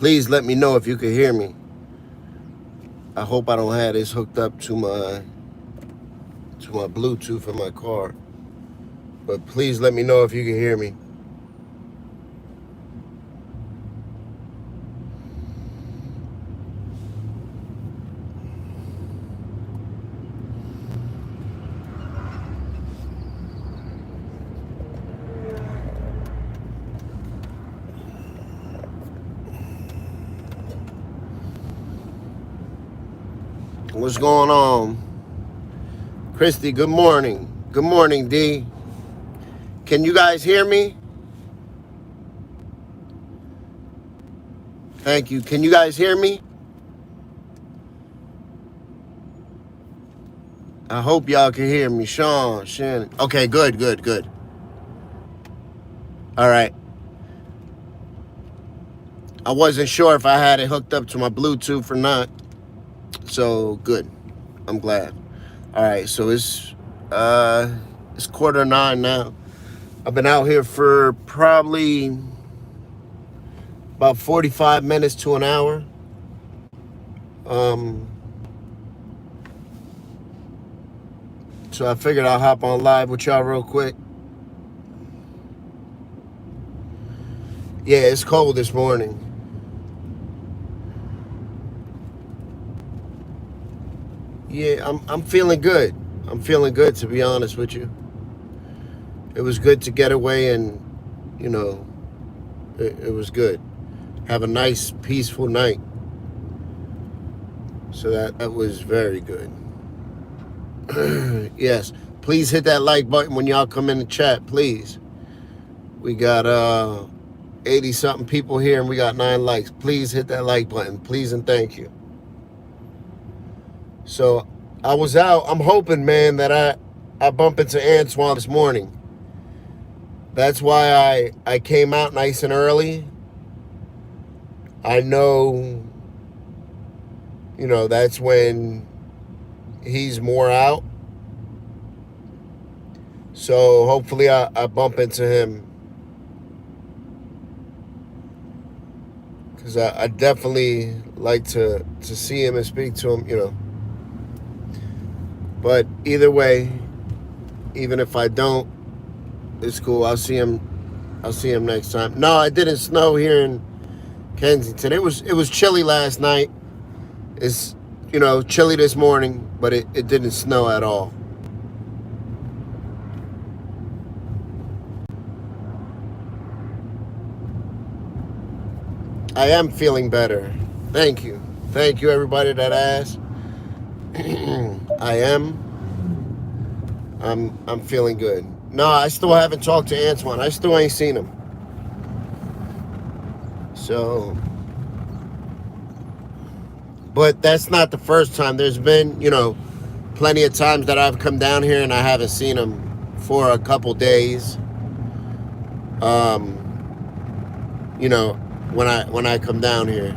Please let me know if you can hear me. I hope I don't have this hooked up to my Bluetooth in my car. But please let me know if you can hear me. What's going on? Christy, good morning. Good morning, D. Can you guys hear me? Thank you. Can you guys hear me? I hope y'all can hear me. Sean, Shannon. Okay, good. All right. I wasn't sure if I had it hooked up to my Bluetooth or not. So, good. I'm glad. All right, so it's 9:15 now. I've been out here for probably about 45 minutes to an hour. So I figured I'll hop on live with y'all real quick. Yeah, it's cold this morning. Yeah, I'm feeling good. I'm feeling good, to be honest with you. It was good to get away and, you know, it was good. Have a nice, peaceful night. So that was very good. Yes, please hit that like button when y'all come in the chat, please. We got 80-something people here and we got 9 likes. Please hit that like button, please and thank you. So I was out. I'm hoping, man, that I bump into Antoine this morning. That's why I came out nice and early. I know, you know, that's when he's more out. So hopefully I bump into him. Because I definitely like to see him and speak to him, you know. But either way, even if I don't, it's cool. I'll see him next time. No, it didn't snow here in Kensington. It was chilly last night. It's, you know, chilly this morning, but it didn't snow at all. I am feeling better. Thank you. Thank you, everybody that asked. I am. I'm feeling good. No, I still haven't talked to Antoine. I still ain't seen him. So, but that's not the first time. There's been, you know, plenty of times that I've come down here and I haven't seen him for a couple days. You know, when I come down here.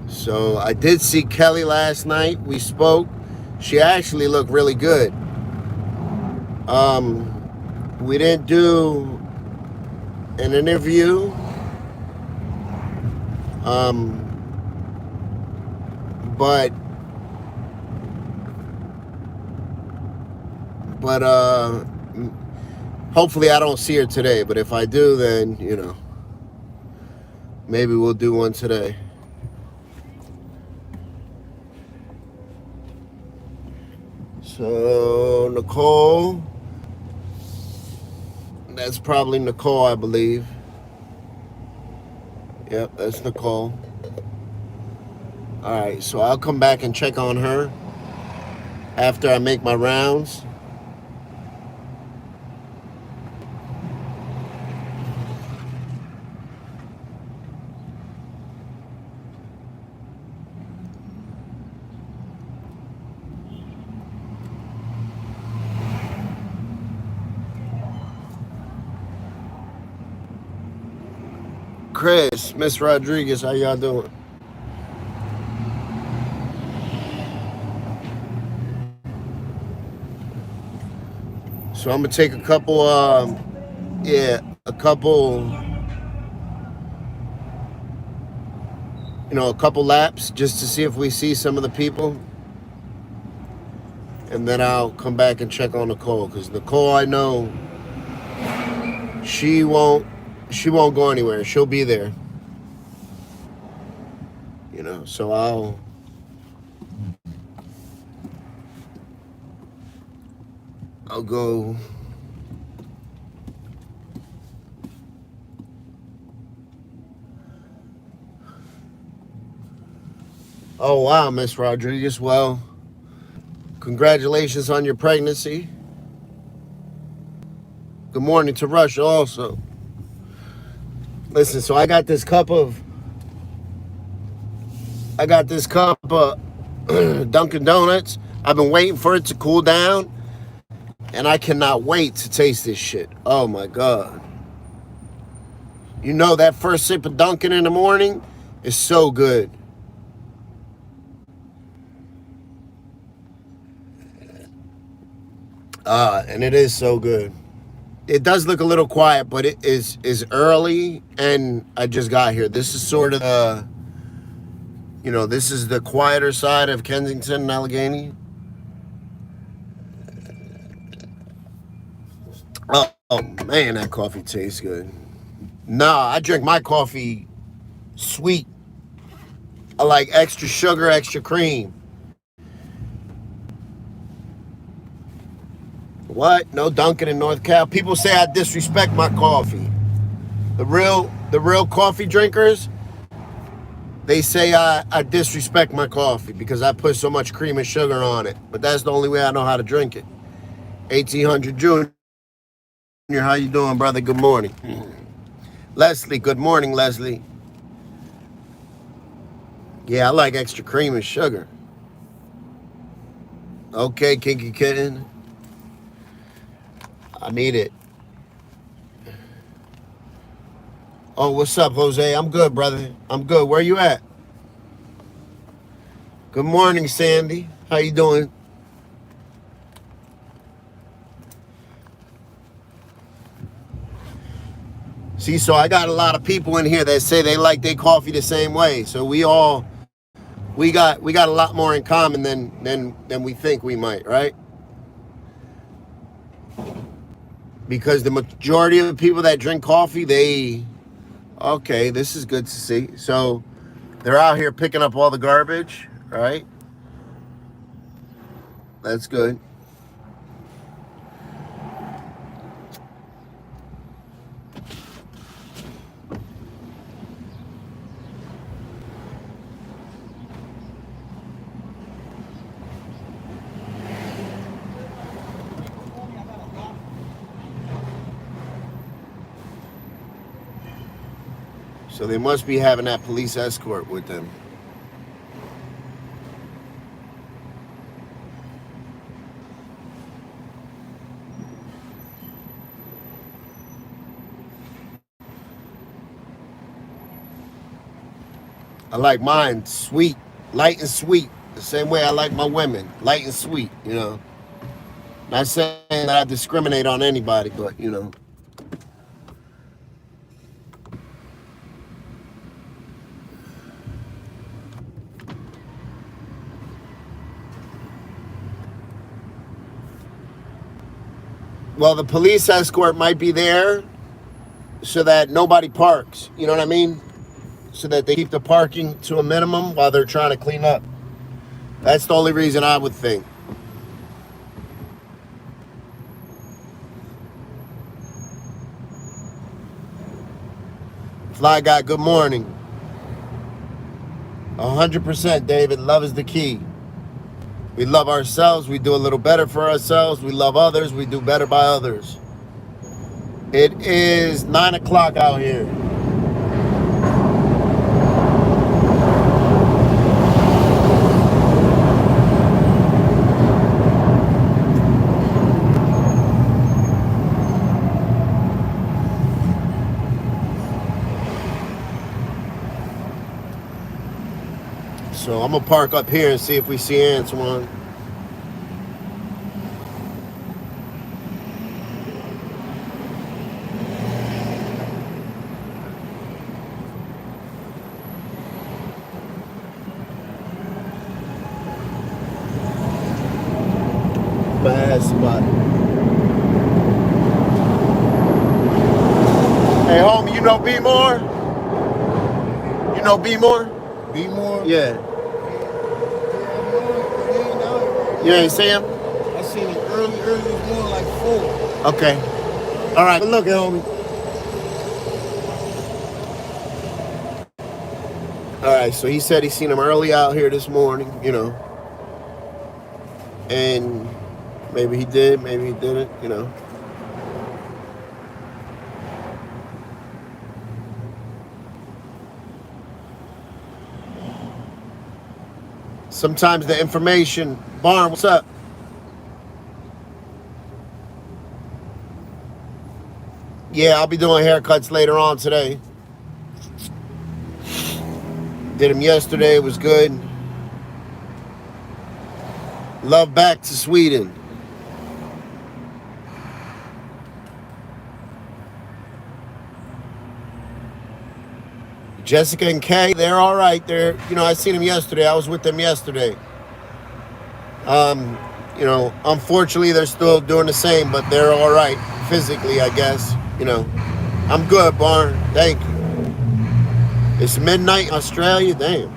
So I did see Kelly last night. We spoke. She actually looked really good. We didn't do an interview. But hopefully I don't see her today. But if I do, then, you know, maybe we'll do one today. So Nicole, that's probably Nicole, I believe. Yep, that's Nicole. All right, so I'll come back and check on her after I make my rounds. Chris, Miss Rodriguez, how y'all doing? So I'm gonna take a couple, a couple, a couple laps just to see if we see some of the people, and then I'll come back and check on Nicole, because Nicole, I know she won't go anywhere. She'll be there. So I'll go. Oh wow, Miss Rodriguez. Well, congratulations on your pregnancy. Good morning to Russia also. Listen, so I got this cup of Dunkin' Donuts. I've been waiting for it to cool down, and I cannot wait to taste this shit. Oh my God. That first sip of Dunkin' in the morning is so good. And it is so good. It does look a little quiet, but it is early, and I just got here. This is sort of this is the quieter side of Kensington and Allegheny. Oh man, that coffee tastes good. Nah, I drink my coffee sweet. I like extra sugar, extra cream. What? No Dunkin' in North Cal. People say I disrespect my coffee. The real coffee drinkers, they say I disrespect my coffee because I put so much cream and sugar on it. But that's the only way I know how to drink it. 1800 Junior, how you doing, brother? Good morning. Leslie, good morning, Leslie. Yeah, I like extra cream and sugar. Okay, Kinky Kitten. I need it. Oh, what's up, Jose? I'm good, brother. I'm good. Where you at? Good morning, Sandy. How you doing? See, so I got a lot of people in here that say they like their coffee the same way. So we got a lot more in common than we think we might, right? Because the majority of the people that drink coffee, okay, this is good to see. So they're out here picking up all the garbage, right? That's good. So they must be having that police escort with them. I like mine sweet, light and sweet. The same way I like my women, light and sweet, Not saying that I discriminate on anybody, but, Well, the police escort might be there so that nobody parks. You know what I mean? So that they keep the parking to a minimum while they're trying to clean up. That's the only reason I would think. Fly Guy, good morning. 100%, David. Love is the key. We love ourselves. We do a little better for ourselves. We love others. We do better by others. It is 9 o'clock out here. So I'm going to park up here and see if we see Antoine. bad spot. Hey, homie, you know B More? You know B More? Be more. Yeah. You ain't see him? I seen him early this morning, like 4. Okay. All right. But look at homie. All right. So he said he seen him early out here this morning, you know. And maybe he did, maybe he didn't, you know. Sometimes the information, Barn, what's up? Yeah, I'll be doing haircuts later on today. Did them yesterday, it was good. Love back to Sweden. Jessica and Kay, they're all right. They're, you know, I seen them yesterday. I was with them yesterday. You know, unfortunately, they're still doing the same, but they're all right physically, I guess. You know, I'm good, Barn. Thank you. It's midnight in Australia. Damn.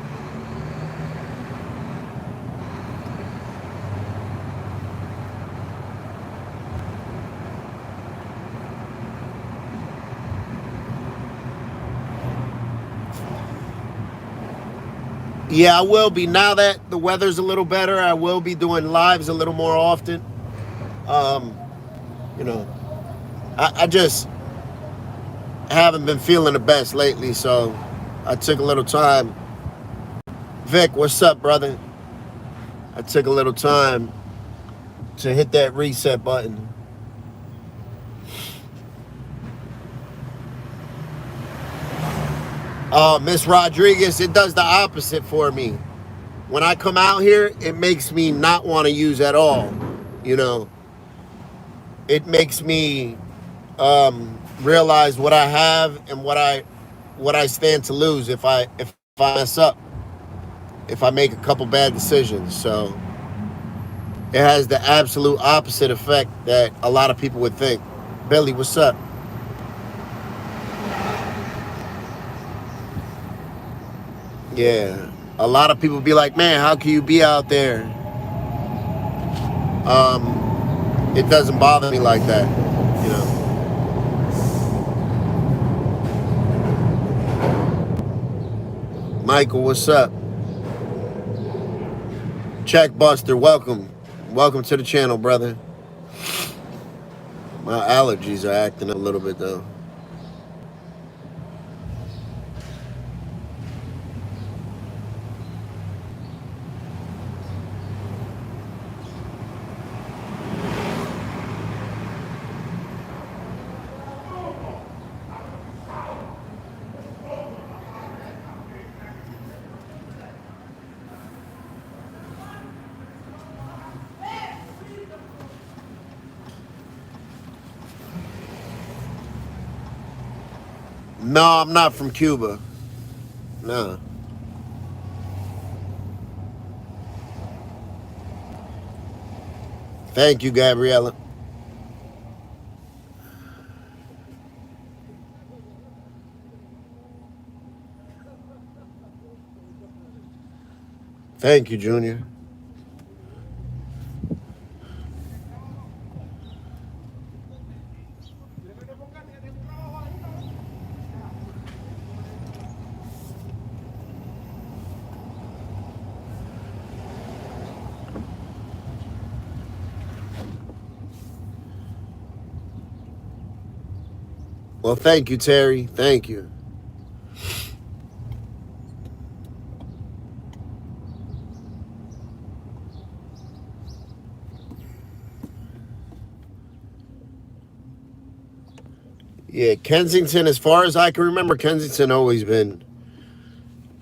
Yeah, I will be. Now that the weather's a little better, I will be doing lives a little more often. You know, I just haven't been feeling the best lately, so I took a little time. Vic, what's up, brother? I took a little time to hit that reset button. Miss Rodriguez, it does the opposite for me. When I come out here, it makes me not want to use at all. You know, it makes me realize what I have and what I stand to lose if I mess up, if I make a couple bad decisions. So it has the absolute opposite effect that a lot of people would think. Billy, what's up? Yeah, a lot of people be like, man, how can you be out there? It doesn't bother me like that, you know. Michael, what's up? Checkbuster, welcome. Welcome to the channel, brother. My allergies are acting up a little bit, though. No, I'm not from Cuba. No. Thank you, Gabriella. Thank you, Junior. Well, thank you, Terry. Thank you. Yeah, Kensington, as far as I can remember, Kensington always been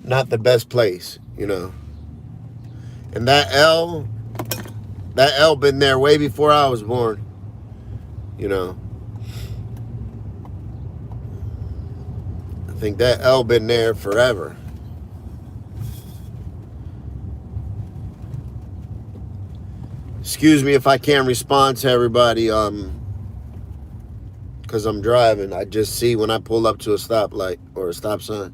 not the best place, you know. And that L been there way before I was born, you know. I think that L been there forever. Excuse me if I can't respond to everybody, because I'm driving. I just see when I pull up to a stoplight or a stop sign.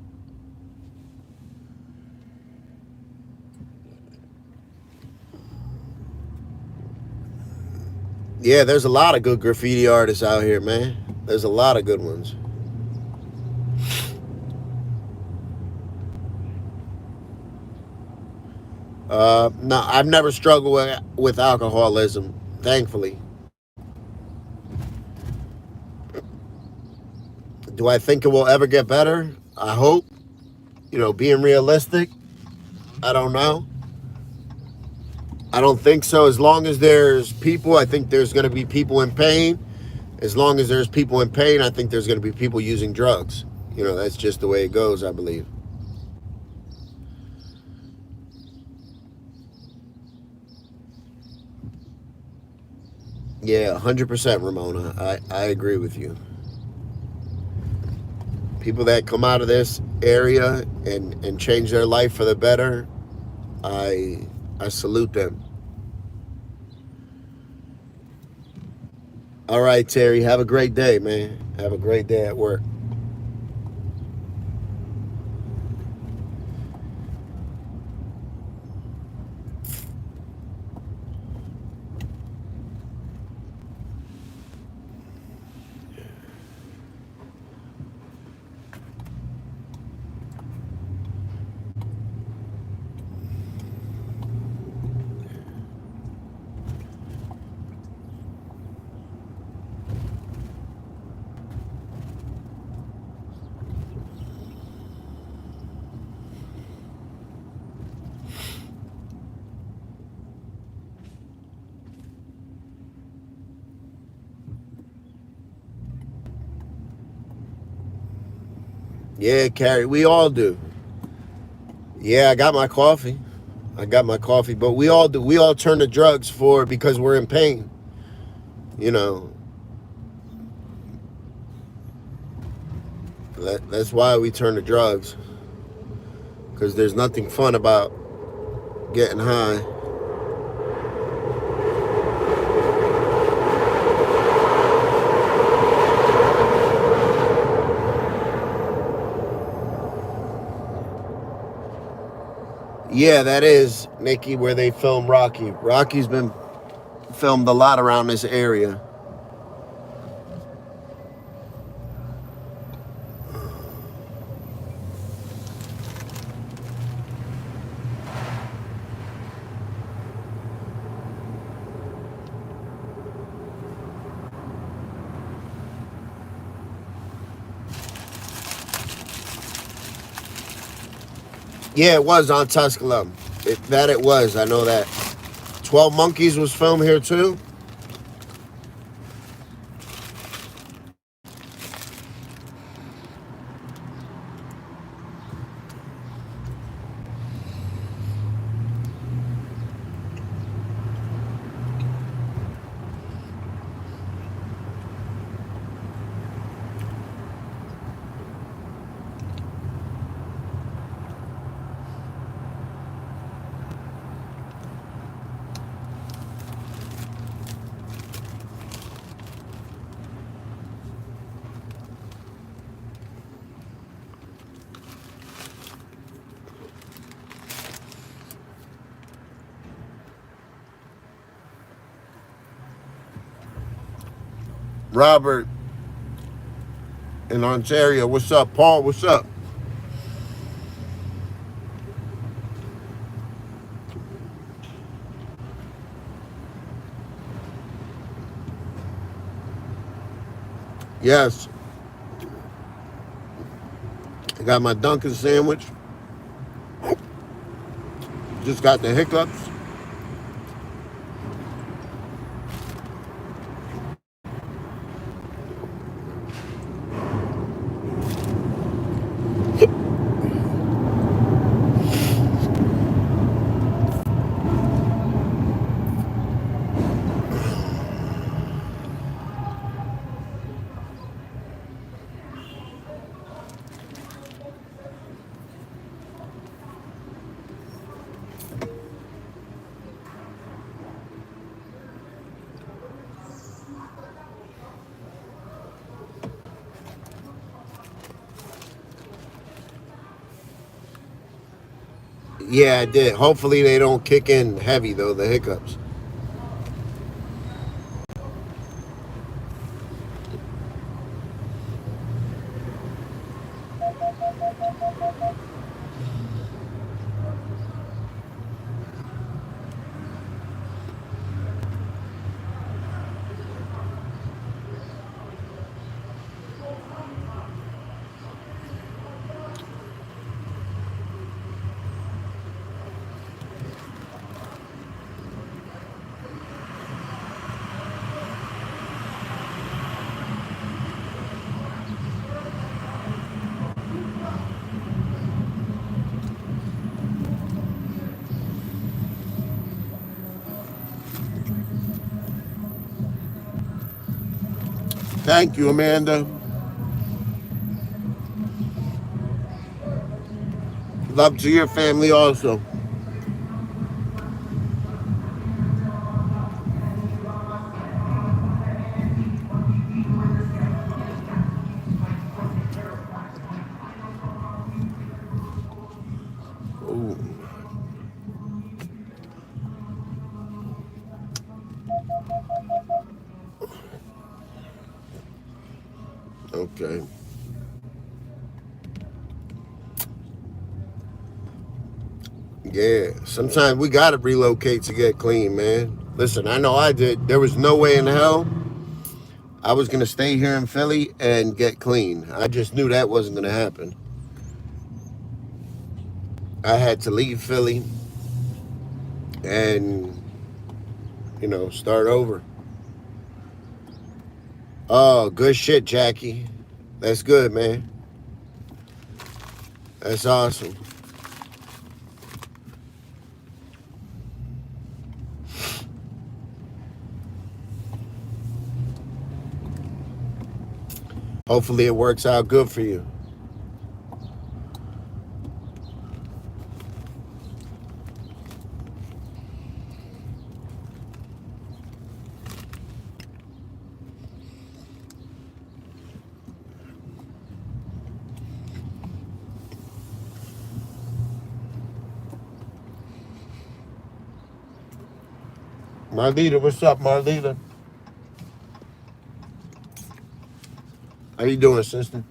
Yeah, there's a lot of good graffiti artists out here, man. There's a lot of good ones. No, I've never struggled with alcoholism, thankfully. Do I think it will ever get better? I hope. Being realistic, I don't know. I don't think so. As long as there's people, I think there's going to be people in pain. As long as there's people in pain, I think there's going to be people using drugs. That's just the way it goes, I believe. Yeah, 100%, Ramona. I agree with you. People that come out of this area and change their life for the better, I salute them. All right, Terry, have a great day, man. Have a great day at work. Yeah, Carrie, we all do. Yeah, I got my coffee. But we all do. We all turn to drugs because we're in pain. You know, that's why we turn to drugs. Because there's nothing fun about getting high. Yeah, that is, Nikki, where they filmed Rocky. Rocky's been filmed a lot around this area. Yeah, it was on Tusculum. It was. I know that. 12 Monkeys was filmed here too. Robert in Ontario. What's up, Paul? What's up? Yes. I got my Dunkin' sandwich. Just got the hiccups. Yeah, I did. Hopefully they don't kick in heavy though, the hiccups. Thank you, Amanda. Love to your family also. Ooh, okay. Yeah, sometimes we gotta relocate to get clean, man. Listen, I know I did. There was no way in hell I was gonna stay here in Philly and get clean. I just knew that wasn't gonna happen. I had to leave Philly and, start over. Oh, good shit, Jackie. That's good, man. That's awesome. Hopefully it works out good for you. Marlita, what's up, Marlita? How you doing, sister?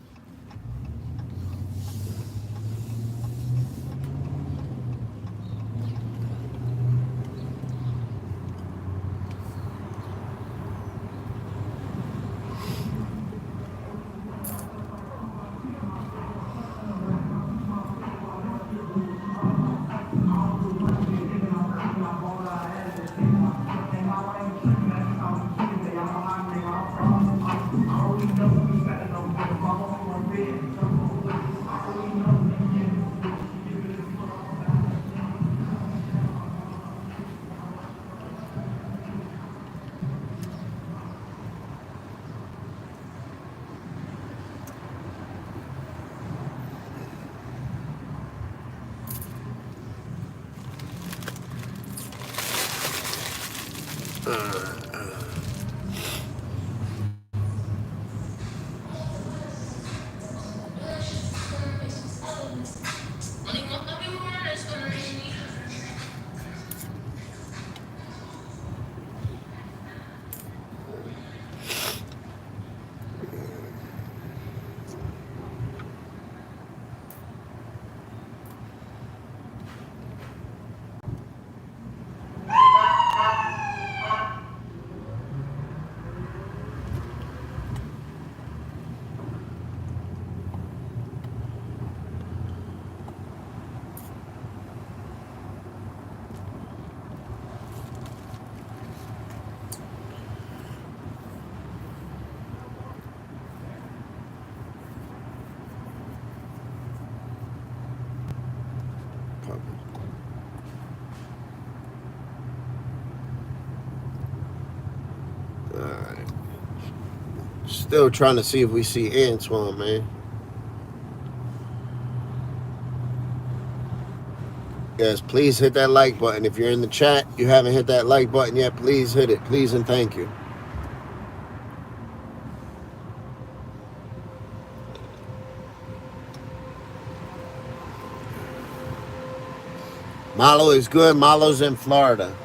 Alright. Still trying to see if we see Antoine, man. Yes, please hit that like button. If you're in the chat, you haven't hit that like button yet, please hit it. Please and thank you. Malo is good. Malo's in Florida.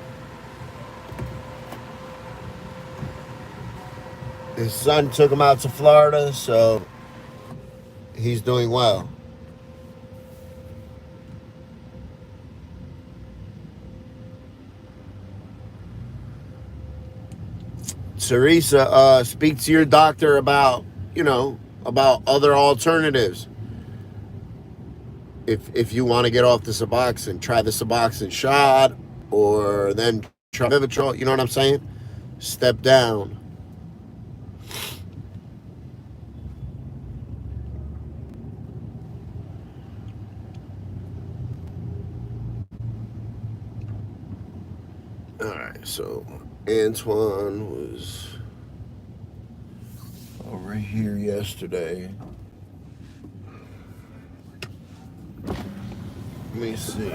His son took him out to Florida, so he's doing well. Teresa, speak to your doctor about, about other alternatives. If you want to get off the Suboxone, try the Suboxone shot, or then try Vivitrol. You know what I'm saying? Step down. All right, so Antoine was over here yesterday. Let me see.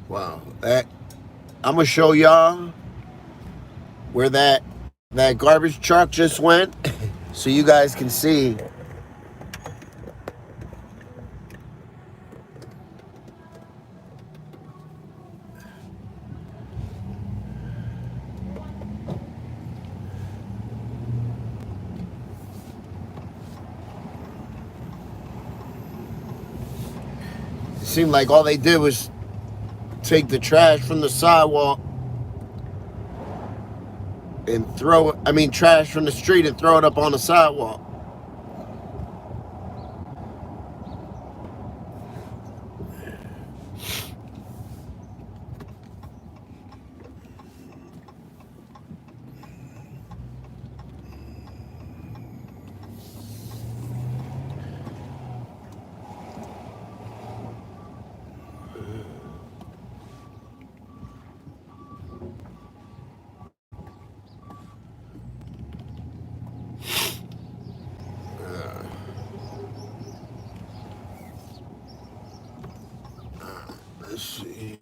Wow, I'm gonna show y'all where that garbage truck just went, so you guys can see. It seemed like all they did was take the trash from the sidewalk and trash from the street and throw it up on the sidewalk. Let's see.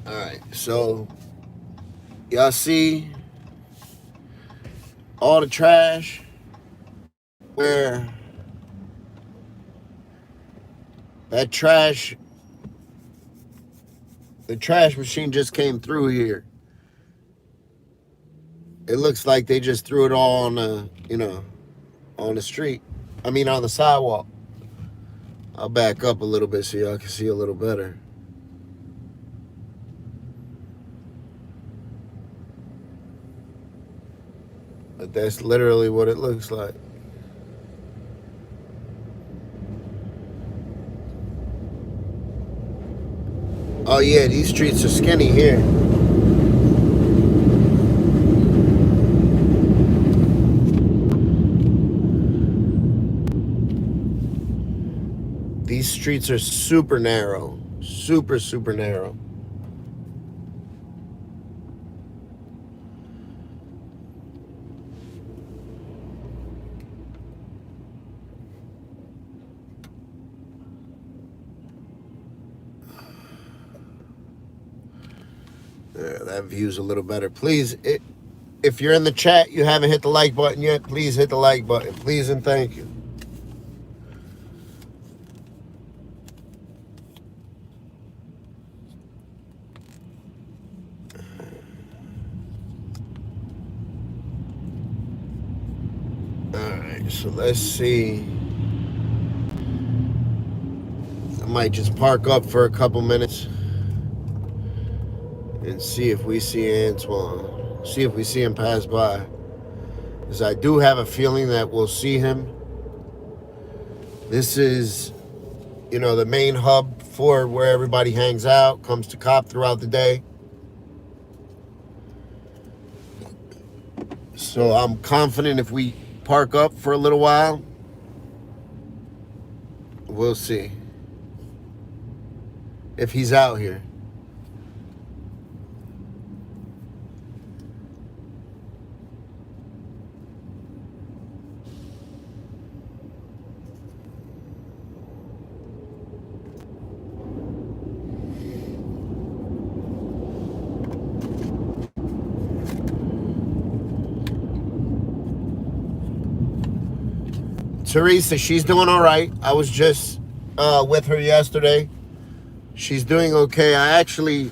All right, so y'all see all the trash where that trash, the trash machine just came through here. It looks like they just threw it all on on the street. On the sidewalk. I'll back up a little bit so y'all can see a little better. But that's literally what it looks like. Oh yeah, these streets are skinny here. These streets are super narrow. Super, super narrow. That view's a little better. Please, if you're in the chat, you haven't hit the like button yet, please hit the like button. Please and thank you. Alright, so let's see. I might just park up for a couple minutes and see if we see Antoine. See if we see him pass by. Because I do have a feeling that we'll see him. This is, the main hub for where everybody hangs out, comes to cop throughout the day. So I'm confident if we park up for a little while, we'll see if he's out here. Teresa, she's doing all right. I was just with her yesterday. She's doing okay. I actually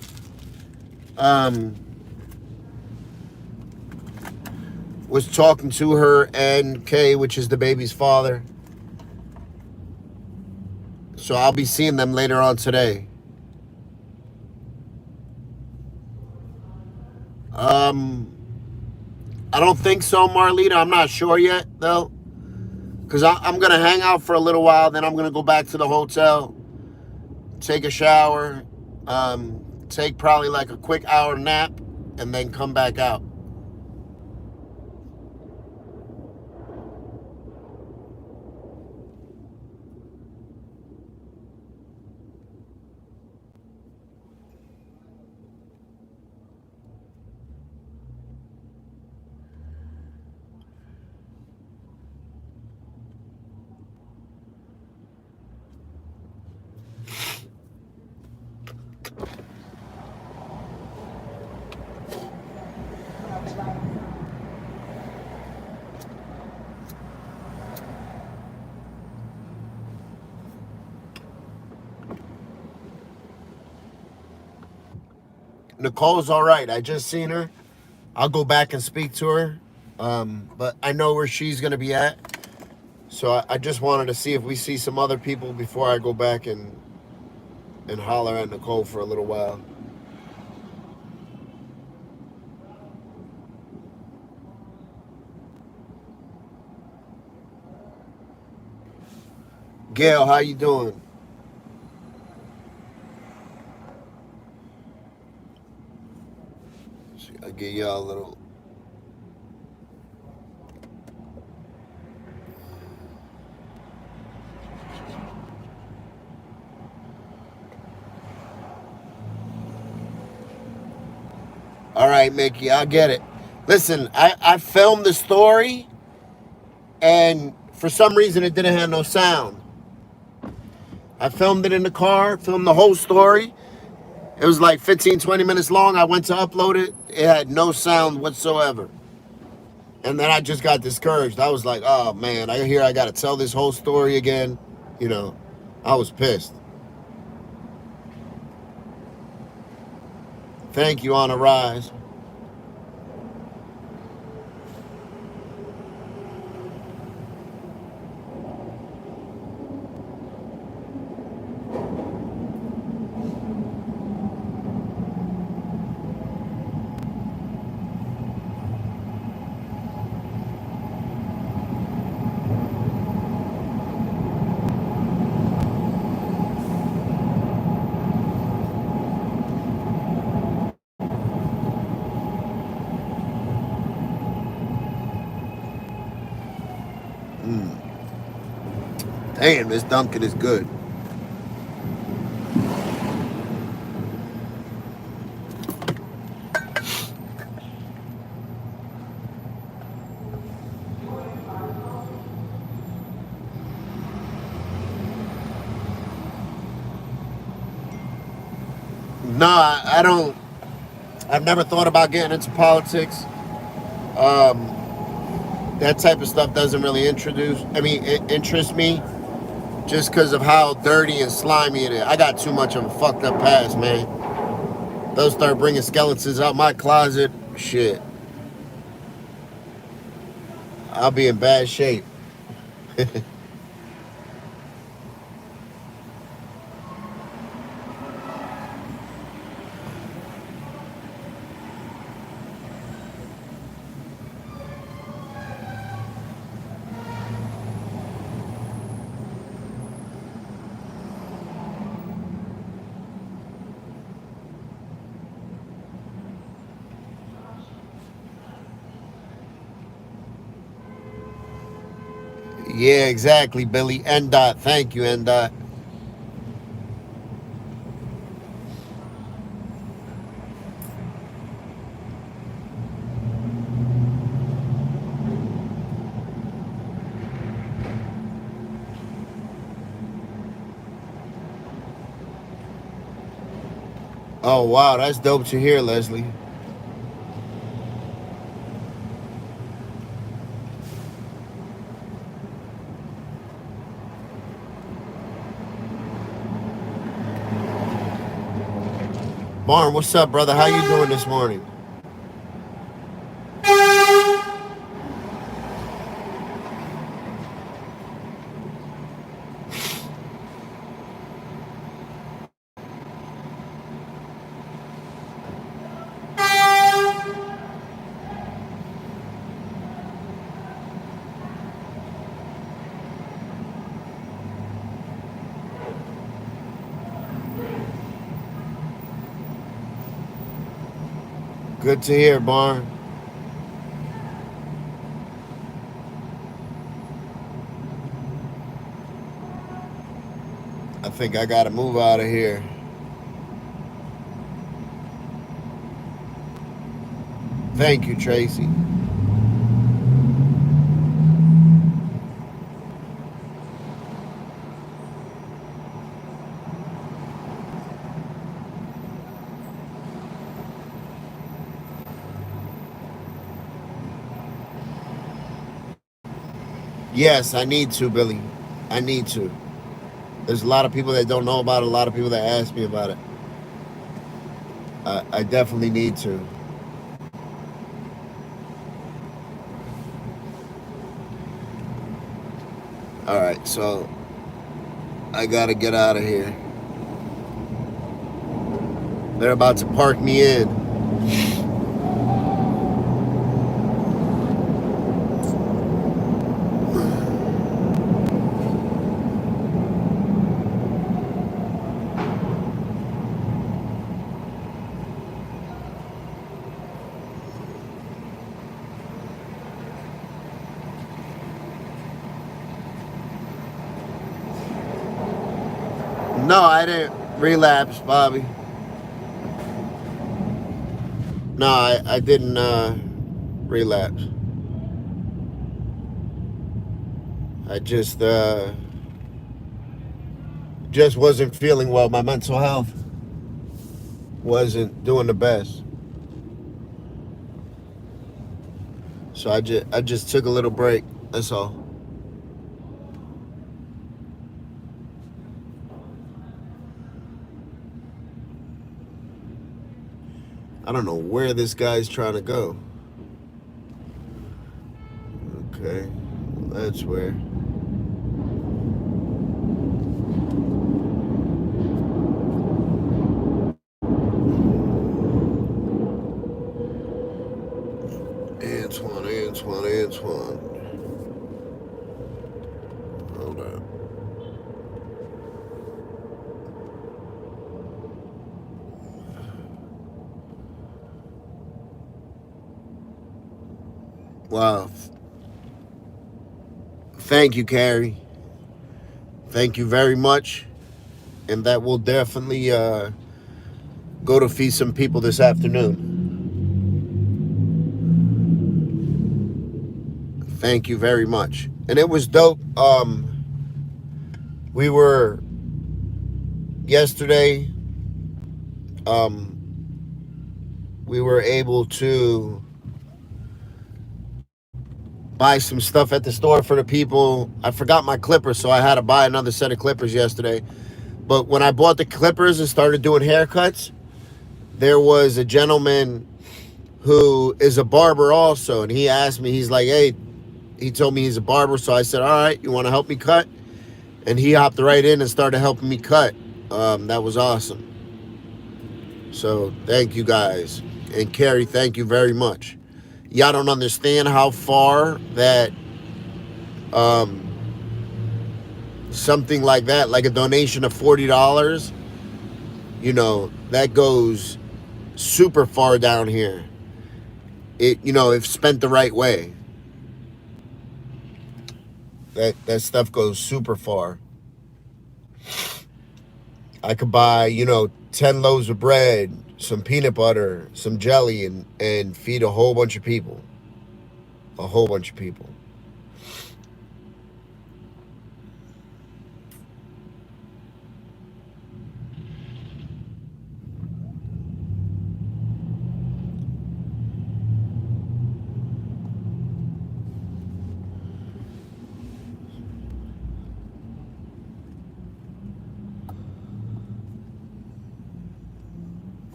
was talking to her and Kay, which is the baby's father. So I'll be seeing them later on today. I don't think so, Marlita. I'm not sure yet, though. Because I'm going to hang out for a little while. Then I'm going to go back to the hotel, take a shower, take probably like a quick hour nap, and then come back out. Nicole's all right. I just seen her. I'll go back and speak to her. But I know where she's going to be at. So I just wanted to see if we see some other people before I go back and holler at Nicole for a little while. Gail, how you doing? See, I'll give y'all a little... All right, Mickey, I get it. Listen, I filmed the story, and for some reason it didn't have no sound. I filmed it in the car, filmed the whole story. It was like 15, 20 minutes long. I went to upload it. It had no sound whatsoever. And then I just got discouraged. I was like, oh, man, I got to tell this whole story again. I was pissed. Thank you, On a Rise. Damn, this Dunkin' is good. No, I don't. I've never thought about getting into politics. Um, that type of stuff doesn't really interest me just because of how dirty and slimy it is. I got too much of a fucked up past, man. They'll start bringing skeletons out my closet. Shit, I'll be in bad shape. Yeah, exactly, Billy. N dot. Thank you, N dot. Oh wow, that's dope to hear, Leslie. Barn, what's up, brother? How you doing this morning? Good to hear, Barn. I think I gotta move out of here. Thank you, Tracy. Yes, I need to, Billy. I need to. There's a lot of people that don't know about it, a lot of people that ask me about it. I definitely need to. All right, so I gotta get out of here. They're about to park me in. No, I didn't relapse, Bobby. No, I didn't relapse. I just wasn't feeling well. My mental health wasn't doing the best. So I just took a little break. That's all. I don't know where this guy's trying to go. Okay, that's where. Antoine, Antoine, Antoine. Hold on. Wow. Thank you, Carrie. Thank you very much. And that will definitely go to feed some people this afternoon. Thank you very much. And it was dope. We were yesterday. Um, we were able to buy some stuff at the store for the people. I forgot my clippers, so I had to buy another set of clippers yesterday. But when I bought the clippers and started doing haircuts, there was a gentleman who is a barber also, and he asked me, he's like, hey, he told me he's a barber, so I said, all right, you want to help me cut? And he hopped right in and started helping me cut. That was awesome. So thank you guys. And Carrie, thank you very much. Y'all don't understand how far that something like that, like a donation of $40, that goes super far down here. If spent the right way. That stuff goes super far. I could buy, 10 loaves of bread, some peanut butter, some jelly, and feed a whole bunch of people. A whole bunch of people.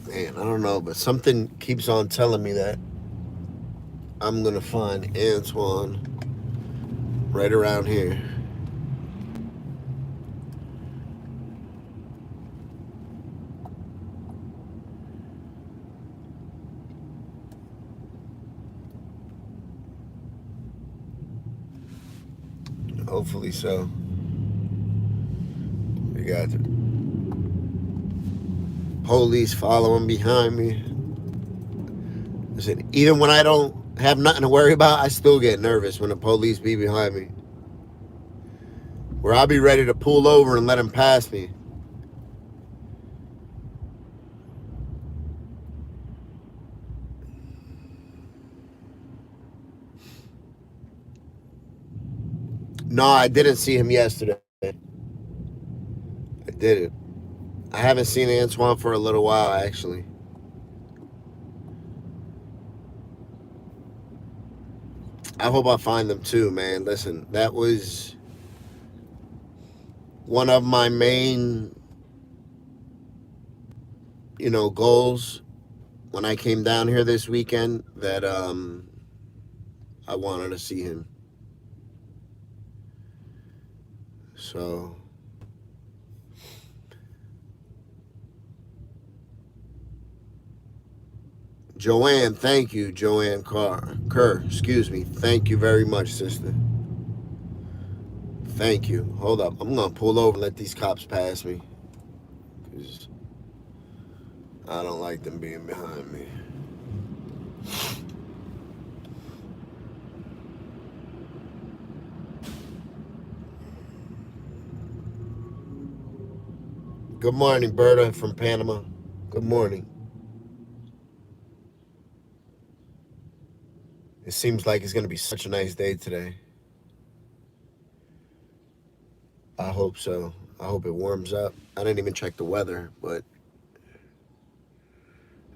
Man, I don't know, but something keeps on telling me that I'm going to find Antoine right around here. Hopefully so. We got the police following behind me. Listen, even when I don't have nothing to worry about, I still get nervous when the police be behind me. Where I'll be ready to pull over and let them pass me. No, I didn't see him yesterday. I didn't. I haven't seen Antoine for a little while, actually. I hope I find them too, man. Listen, that was one of my main, goals when I came down here this weekend, that I wanted to see him. So Joanne, thank you, Joanne Kerr, excuse me. Thank you very much, sister. Thank you. Hold up. I'm going to pull over and let these cops pass me. Because I don't like them being behind me. Good morning, Berta from Panama. Good morning. It seems like it's going to be such a nice day today. I hope so. I hope it warms up. I didn't even check the weather, but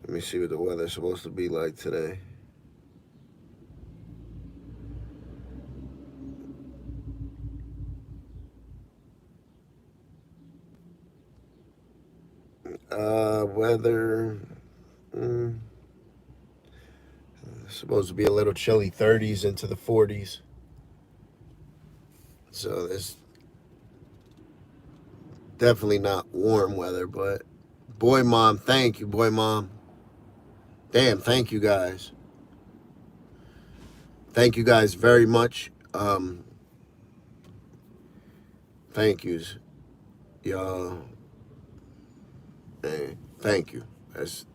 let me see what the weather's supposed to be like today. Weather. Supposed to be a little chilly, 30s into the 40s. So there's definitely not warm weather, but boy, mom, thank you, boy, mom. Damn, thank you guys. Thank you guys very much. Thank yous, y'all. Hey, thank you. That's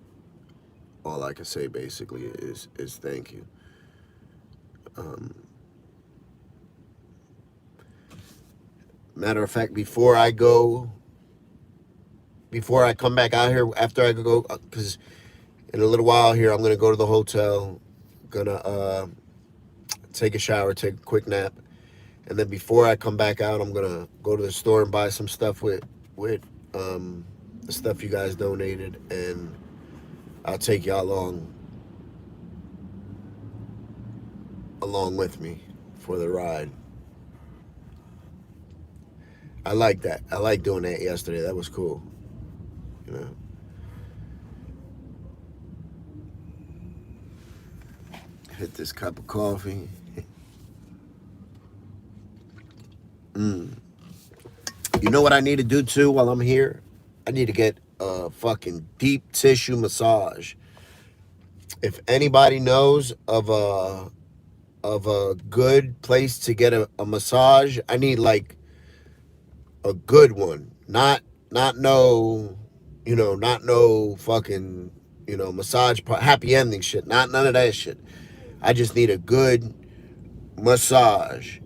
all I can say basically is thank you. Matter of fact, before I come back out here, after I go, because in a little while here, I'm gonna go to the hotel, gonna take a shower, take a quick nap, and then before I come back out, I'm gonna go to the store and buy some stuff with the stuff you guys donated, and I'll take y'all along along with me for the ride. I like that. I like doing that yesterday. That was cool. You know. Hit this cup of coffee. You know what I need to do too while I'm here? I need to get a fucking deep tissue massage. If anybody knows of a good place to get a massage, I need like a good one. Not no, not no fucking, massage happy ending shit. Not none of that shit. I just need a good massage.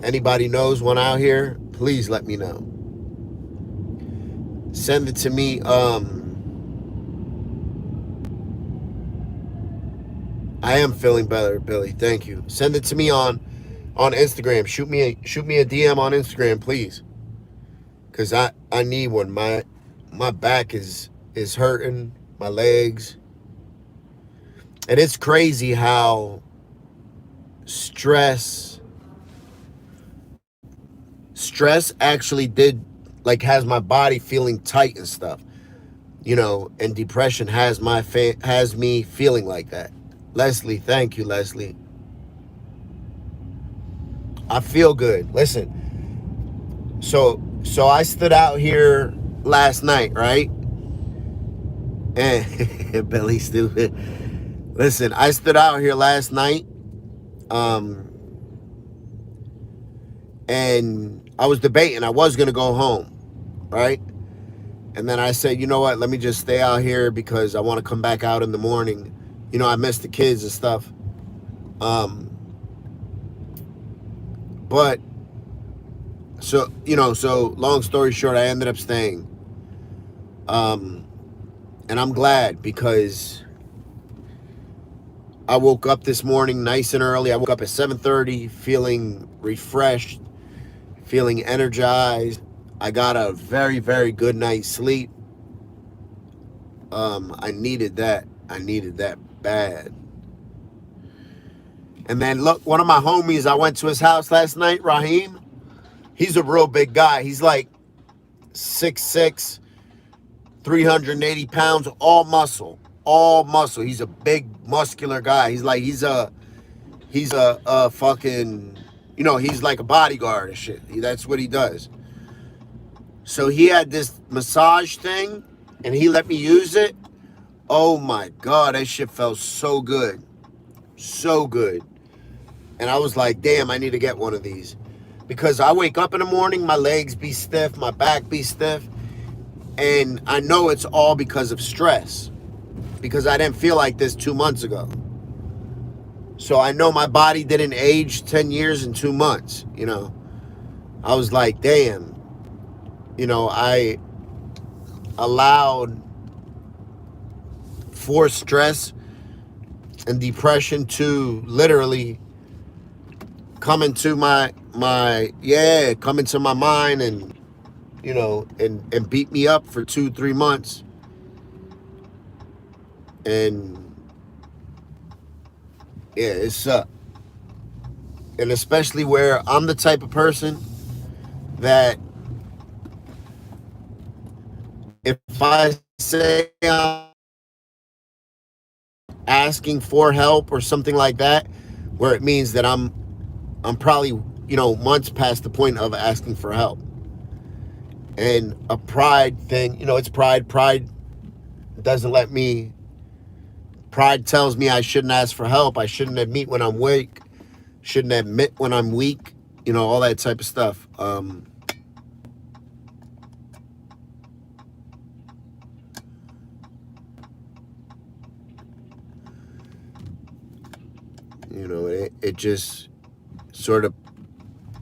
Anybody knows one out here? Please let me know. Send it to me. I am feeling better, Billy. Thank you. Send it to me on Instagram. Shoot me a DM on Instagram, please. Cause I need one. My back is hurting. My legs. And it's crazy how stress actually has my body feeling tight and stuff, and depression has me feeling like that. Leslie, thank you, Leslie. I feel good. Listen, so I stood out here last night, right? And Billy stupid. Listen, I stood out here last night, and I was debating. I was gonna go home, right? And then I said, you know what? Let me just stay out here because I want to come back out in the morning. I miss the kids and stuff. But so long story short, I ended up staying. And I'm glad because I woke up this morning nice and early. I woke up at 7:30 feeling refreshed, feeling energized. I got a very, very good night's sleep. I needed that. I needed that bad. And then look, one of my homies, I went to his house last night, Raheem. He's a real big guy. He's like 6'6", 380 pounds, all muscle. He's a big muscular guy. He's a fucking, he's like a bodyguard and shit. That's what he does. So he had this massage thing and he let me use it. Oh my God, that shit felt so good. So good. And I was like, damn, I need to get one of these. Because I wake up in the morning, my legs be stiff, my back be stiff. And I know it's all because of stress. Because I didn't feel like this 2 months ago. So I know my body didn't age 10 years in 2 months, I was like, damn. I allowed for stress and depression to literally come into my mind and and beat me up for 2-3 months. And yeah, it sucked. And especially where I'm the type of person that if I say I'm asking for help or something like that, where it means that I'm probably, months past the point of asking for help. And a pride thing, it's pride. Pride doesn't let me. Pride tells me I shouldn't ask for help. I shouldn't admit when I'm weak. Shouldn't admit when I'm weak. All that type of stuff. It just sort of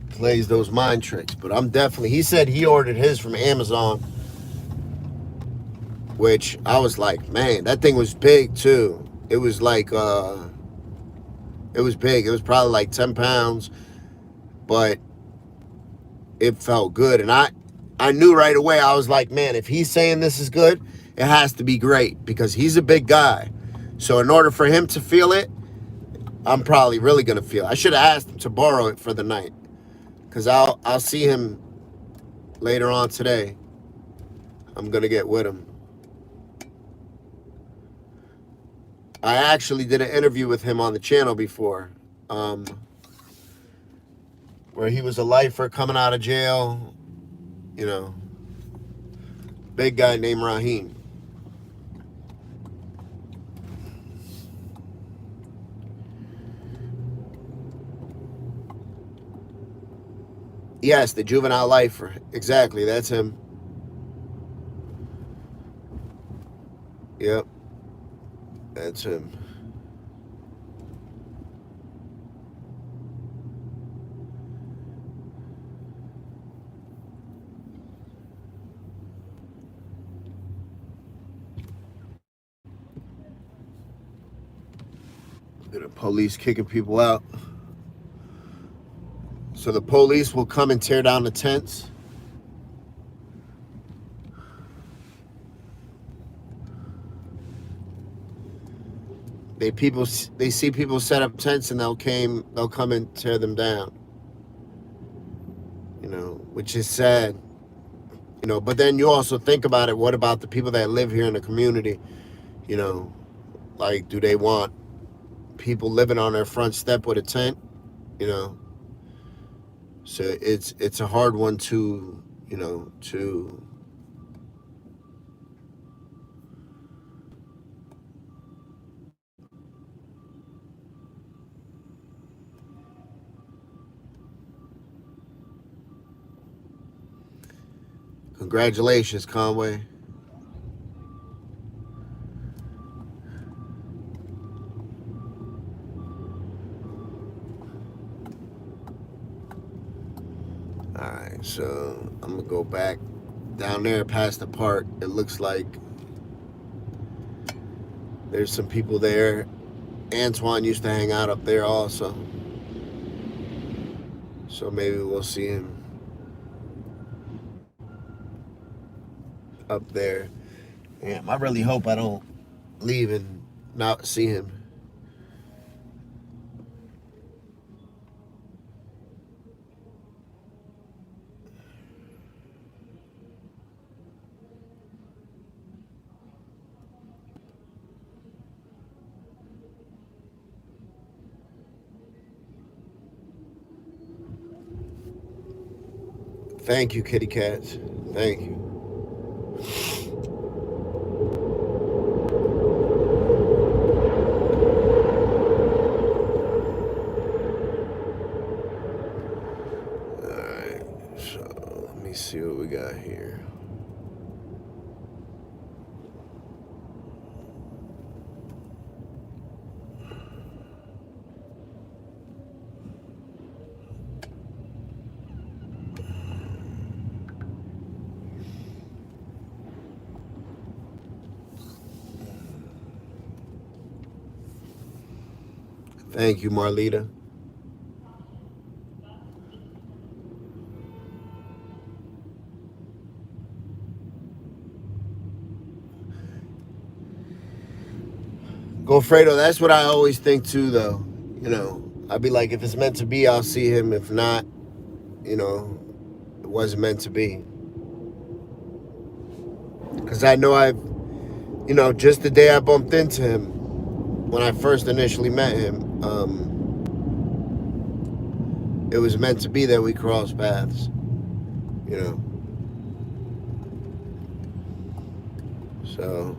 plays those mind tricks. But I'm definitely, he said he ordered his from Amazon, which I was like, man, that thing was big too. It was like, it was big. It was probably like 10 pounds, but it felt good. And I knew right away, I was like, man, if he's saying this is good, it has to be great because he's a big guy. So in order for him to feel it, I'm probably really gonna feel. I should have asked him to borrow it for the night, cause I'll see him later on today. I'm gonna get with him. I actually did an interview with him on the channel before, where he was a lifer coming out of jail. You know, big guy named Raheem. Yes, the juvenile lifer. Exactly, that's him. Yep, that's him. The police kicking people out. So the police will come and tear down the tents. They see people set up tents and they'll come and tear them down. You know, which is sad. You know, but then you also think about it. What about the people that live here in the community? You know, like, do they want people living on their front step with a tent? You know, so it's a hard one to, you know, to congratulations, Conway. All right, so I'm gonna go back down there past the park. It looks like there's some people there. Antoine used to hang out up there also, so maybe we'll see him up there. Damn, I really hope I don't leave and not see him. Thank you, kitty cats. Thank you. Alright, so let me see what we got here. Thank you, Marlita. Gofredo, that's what I always think too, though. You know, I'd be like, if it's meant to be, I'll see him. If not, you know, it wasn't meant to be. Because I know you know, just the day I bumped into him, when I first initially met him, it was meant to be that we crossed paths, you know. So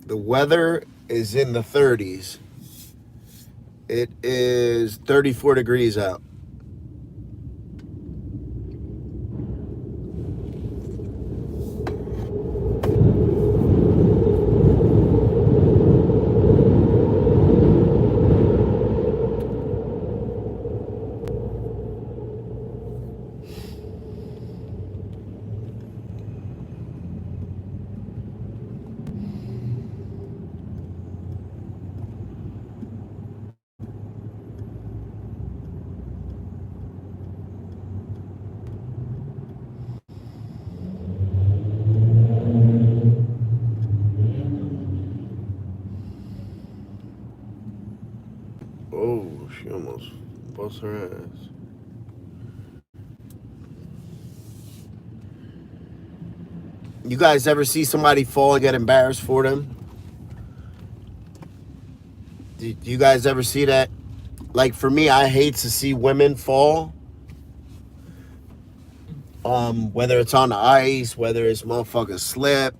the weather is in the 30s. It is 34 degrees out. Bust her ass. You guys ever see somebody fall and get embarrassed for them? Do you guys ever see that? Like for me, I hate to see women fall. Whether it's on the ice, whether it's motherfucking slip.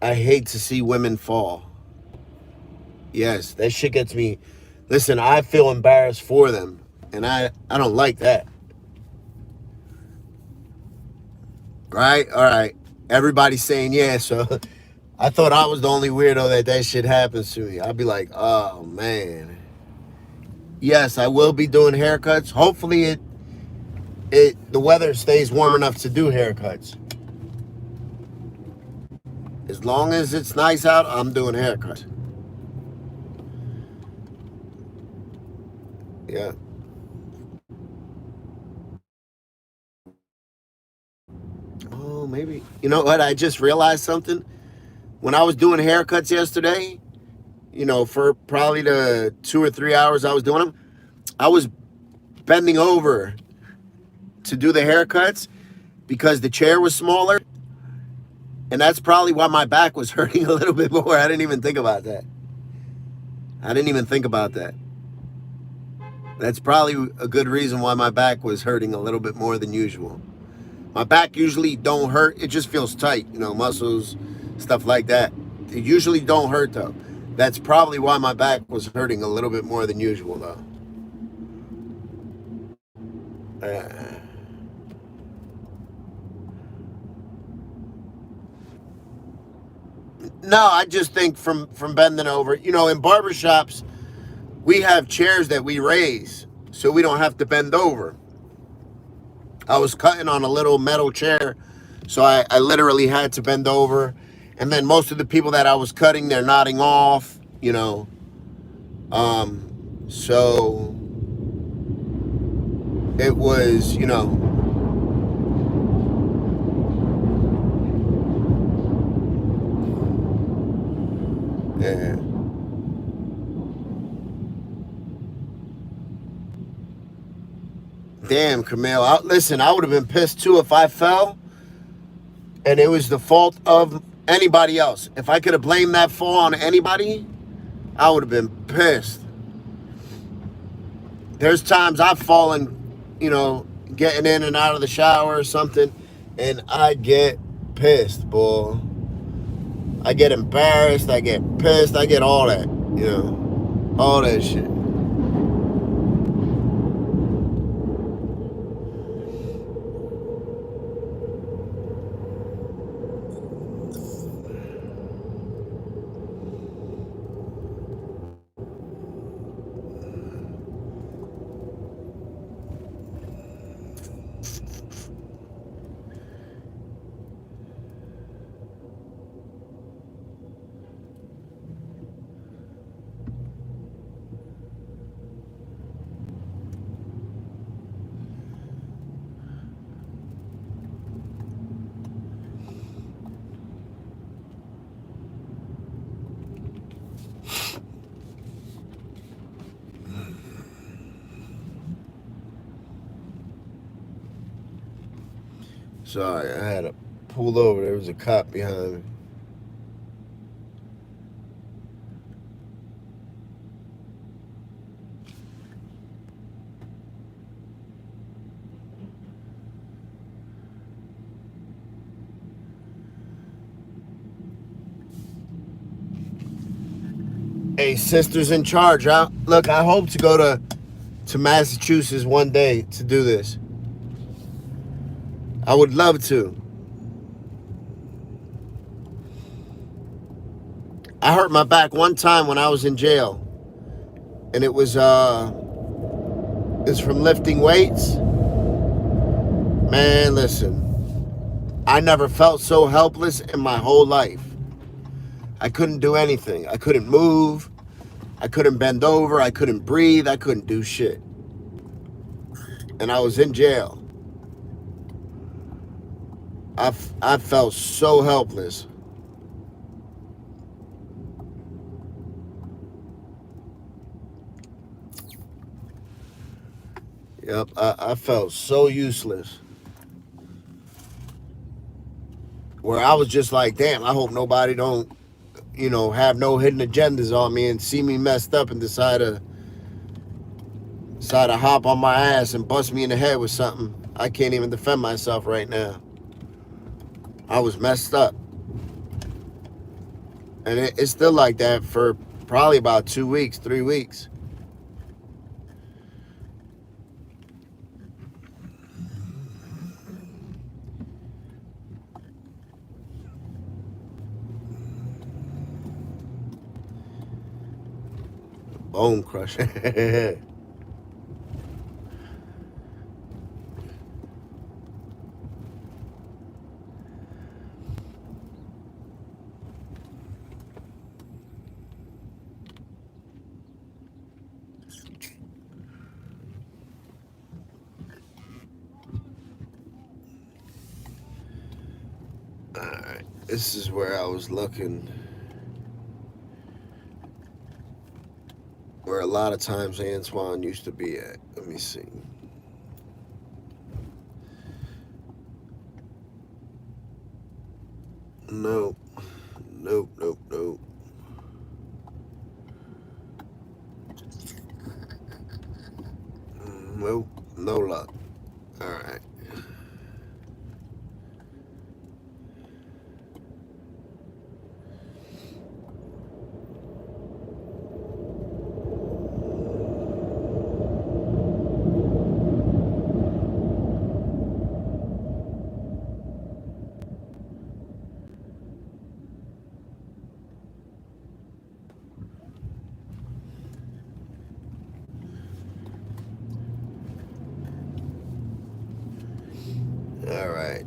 I hate to see women fall. Yes, that shit gets me. Listen, I feel embarrassed for them, and I don't like that. Right? All right. Everybody's saying yeah, so I thought I was the only weirdo that shit happens to me. I'd be like, oh man. Yes, I will be doing haircuts. Hopefully the weather stays warm enough to do haircuts. As long as it's nice out, I'm doing haircuts. Yeah. Oh, maybe. You know what? I just realized something. When I was doing haircuts yesterday, for probably the 2 or 3 hours I was doing them, I was bending over to do the haircuts because the chair was smaller. And that's probably why my back was hurting a little bit more. I didn't even think about that. That's probably a good reason why my back was hurting a little bit more than usual. My back usually don't hurt. It just feels tight, muscles, stuff like that. It usually don't hurt though. That's probably why my back was hurting a little bit more than usual though. No, I just think from bending over. In barbershops, we have chairs that we raise so we don't have to bend over. I was cutting on a little metal chair, so I literally had to bend over. And then most of the people that I was cutting, they're nodding off, So it was, yeah. Damn, Camille. Listen, I would have been pissed too if I fell and it was the fault of anybody else. If I could have blamed that fall on anybody, I would have been pissed. There's times I've fallen, getting in and out of the shower or something, and I get pissed, boy. I get embarrassed, I get pissed, I get all that, all that shit. Sorry, I had to pull over. There was a cop behind me. Hey, sister's in charge. Look, I hope to go to Massachusetts one day to do this. I would love to. I hurt my back one time when I was in jail. And it was from lifting weights. Man, listen. I never felt so helpless in my whole life. I couldn't do anything. I couldn't move. I couldn't bend over. I couldn't breathe. I couldn't do shit. And I was in jail. I felt so helpless. Yep, I felt so useless. Where I was just like, damn, I hope nobody don't, have no hidden agendas on me and see me messed up and decide to hop on my ass and bust me in the head with something. I can't even defend myself right now. I was messed up. And it's still like that for probably about 2 weeks, 3 weeks. Bone crusher. Alright, this is where I was looking. Where a lot of times Antoine used to be at. Let me see. Nope. Nope, nope, nope. Nope, no luck. Alright. Alright.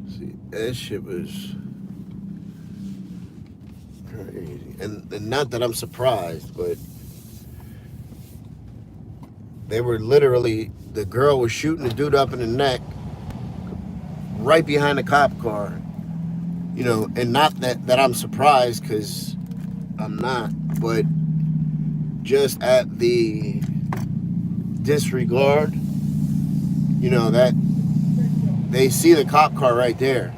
See, that shit was crazy. And not that I'm surprised, but they were literally, the girl was shooting the dude up in the neck right behind the cop car. And not that I'm surprised, because I'm not, but just at the disregard, that they see the cop car right there.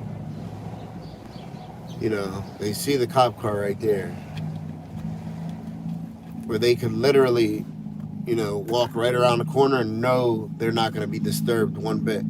They see the cop car right there, where they could literally, walk right around the corner and know they're not going to be disturbed one bit.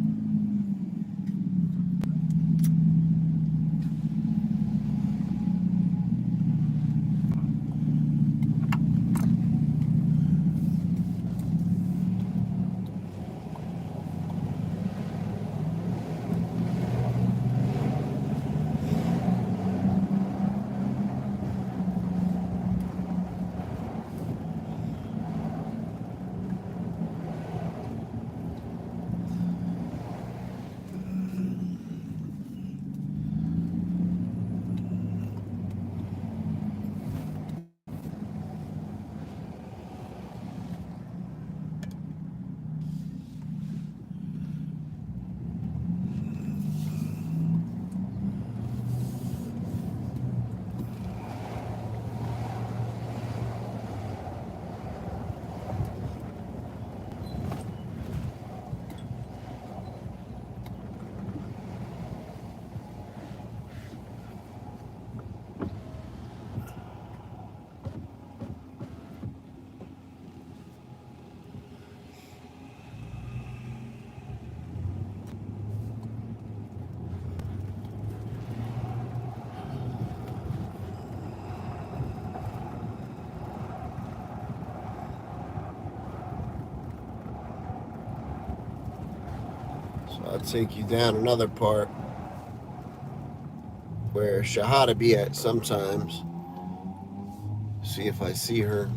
So I'll take you down another part where Shahada be at sometimes. See if I see her.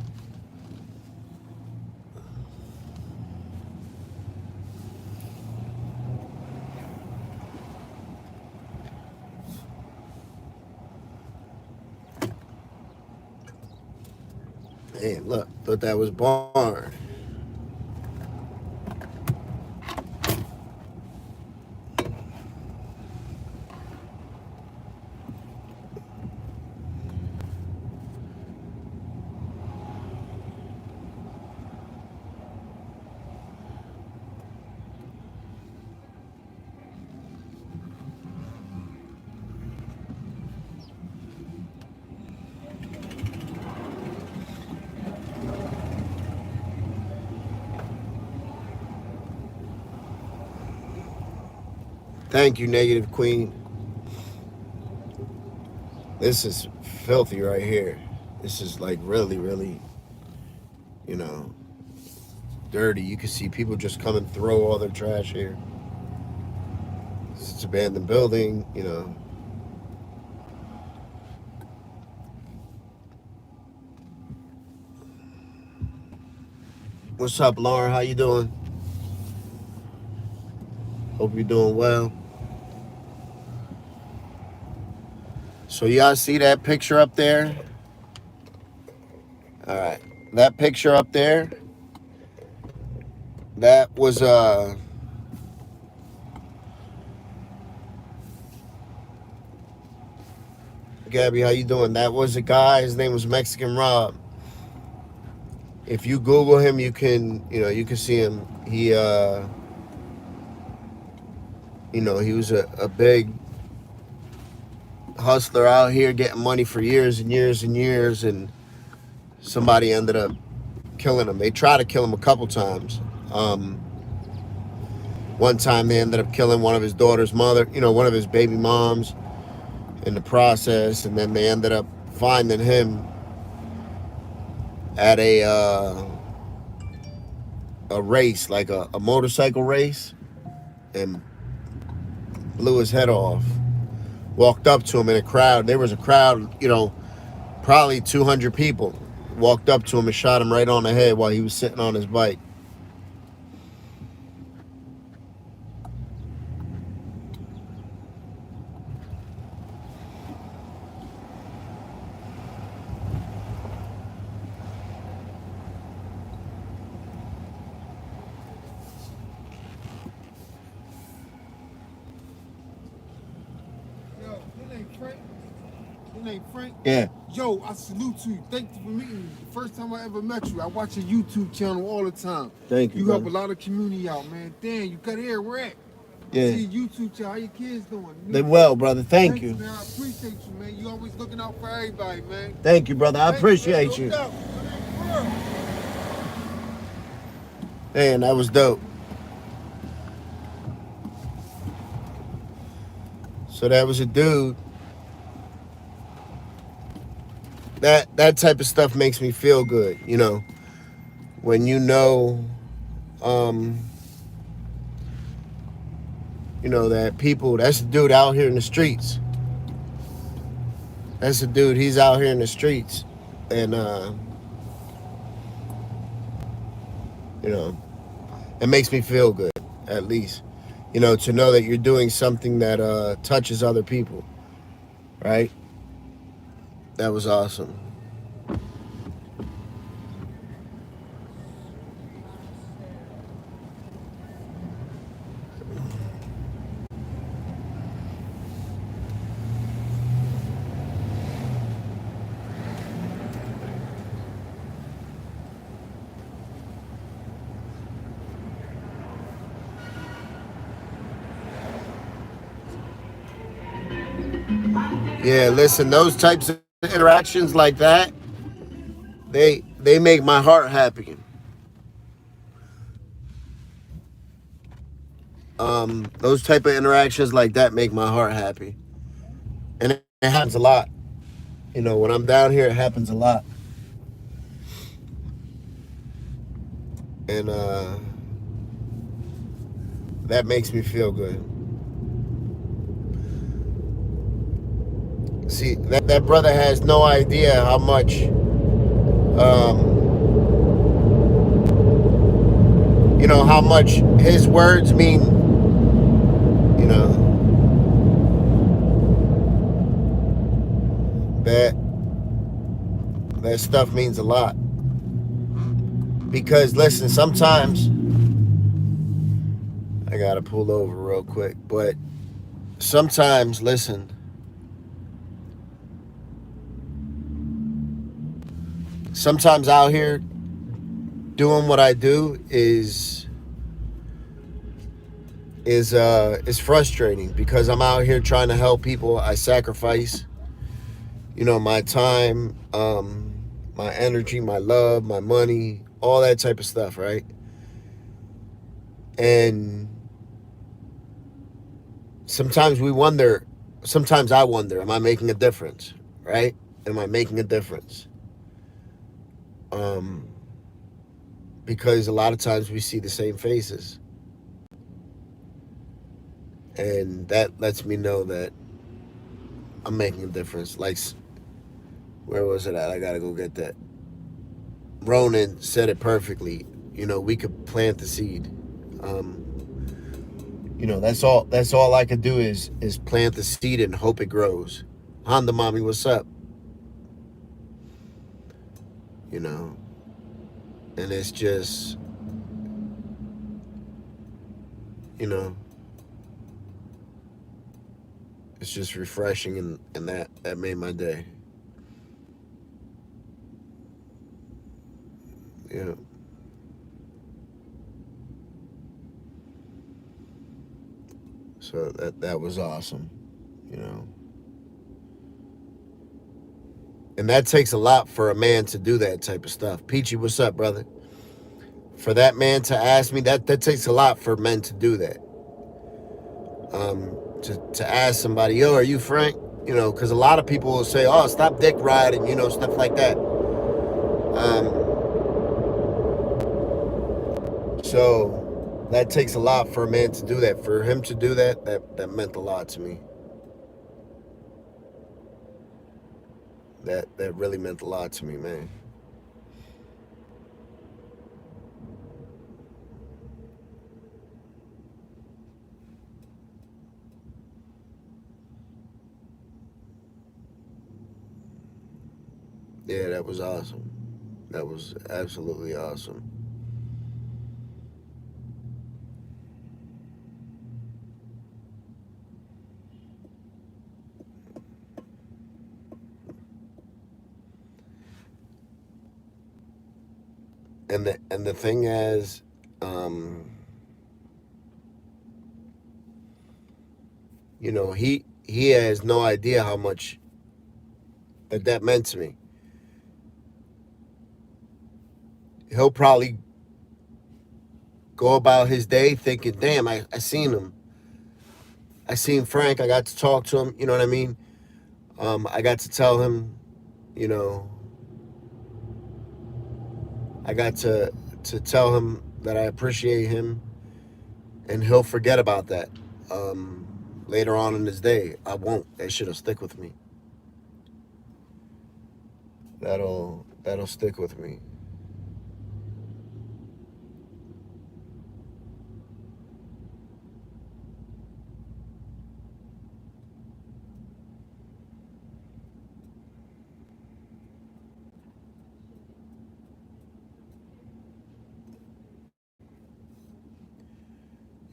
Hey, look, thought that was barn. Thank you, Negative Queen. This is filthy right here. This is like really, really, you know, dirty. You can see people just come and throw all their trash here. It's an abandoned building, you know. What's up, Lauren? How you doing? Hope you're doing well. So y'all see that picture up there? All right. That picture up there, that was Gabby, how you doing? That was a guy, his name was Mexican Rob. If you Google him, you can see him. He he was a big hustler out here getting money for years and years and years, and somebody ended up killing him. They tried to kill him a couple times. One time they ended up killing one of his daughter's mother, one of his baby moms in the process, and then they ended up finding him at a race, like a motorcycle race, and blew his head off. Walked up to him in a crowd. There was a crowd, probably 200 people. Walked up to him and shot him right on the head while he was sitting on his bike. Frank? Yeah. Yo, I salute you. Thank you for meeting me. The first time I ever met you, I watch your YouTube channel all the time. Thank you, You help brother. a lot of community out, man. Damn, you cut hair, where at? Yeah. See your YouTube channel. How your kids doing? They well, brother. Thank you. Man. I appreciate you, man. You always looking out for everybody, man. Thank you, brother. I appreciate you. Man, that was dope. So that was a dude. That type of stuff makes me feel good, when that people, that's a dude out here in the streets. That's a dude, he's out here in the streets. And, it makes me feel good, at least. To know that you're doing something that touches other people, right? That was awesome. Yeah, listen, those types of interactions like that, they make my heart happy. Those type of interactions like that make my heart happy. And it happens a lot. When I'm down here, it happens a lot. And that makes me feel good. See, that brother has no idea how much, how much his words mean, you know, that that stuff means a lot. Because listen, sometimes I gotta pull over real quick, but sometimes, listen, sometimes out here doing what I do is frustrating because I'm out here trying to help people. I sacrifice, my time, my energy, my love, my money, all that type of stuff, right? And sometimes we wonder, sometimes I wonder, am I making a difference, right? Am I making a difference? Um, because a lot of times we see the same faces, and that lets me know that I'm making a difference. Like, where was it at? I gotta go get that. Ronan said it perfectly. We could plant the seed. Um, that's all. That's all I could do is plant the seed and hope it grows. Honda mommy, what's up? You know, and it's just, you know, it's just refreshing, and that made my day. Yeah. So that was awesome. You know, and that takes a lot for a man to do that type of stuff. Peachy, what's up, brother? For that man to ask me that takes a lot for men to do that. To ask somebody, yo, are you Frank? Because a lot of people will say, oh, stop dick riding, stuff like that. So that takes a lot for a man to do that. For him to do that meant a lot to me. That really meant a lot to me, man. Yeah, that was awesome. That was absolutely awesome. And the thing is, um, he has no idea how much that meant to me. He'll probably go about his day thinking, damn, I seen him. I seen Frank. I got to talk to him. You know what I mean? I got to tell him, you know, I got to tell him that I appreciate him, and he'll forget about that later on in his day. I won't. That shit'll stick with me. That'll stick with me.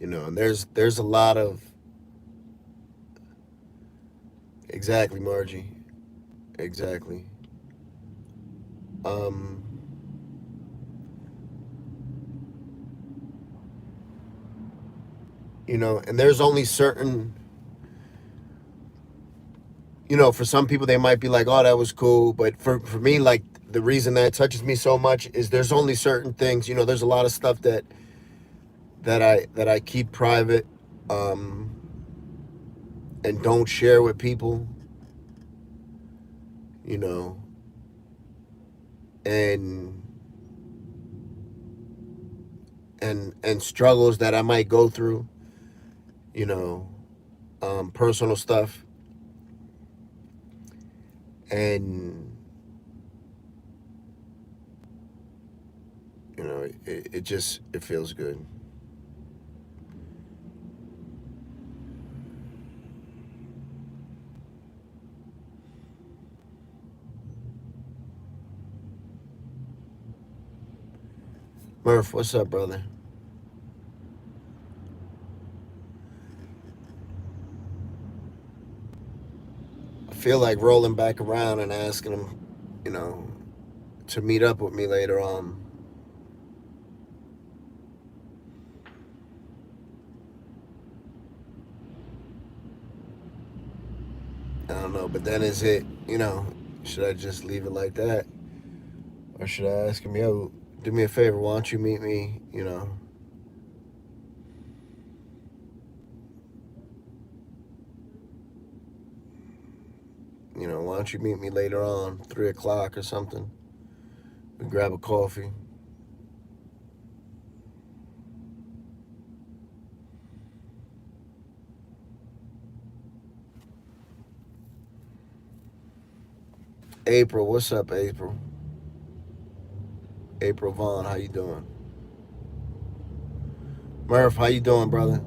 And there's a lot of exactly, Margie, exactly. Um, and there's only certain, for some people they might be like, oh, that was cool, but for me, like, the reason that touches me so much is there's only certain things. There's a lot of stuff that I keep private, um, and don't share with people. You know, and and struggles that I might go through. you know, personal stuff, and it just it feels good. Murph, what's up, brother? I feel like rolling back around and asking him, you know, to meet up with me later on. I don't know, but then is it, should I just leave it like that? Or should I ask him, yo, do me a favor, why don't you meet me, why don't you meet me later on, 3 o'clock or something? We grab a coffee. April, what's up, April? April Vaughn, how you doing? Murph, how you doing, brother?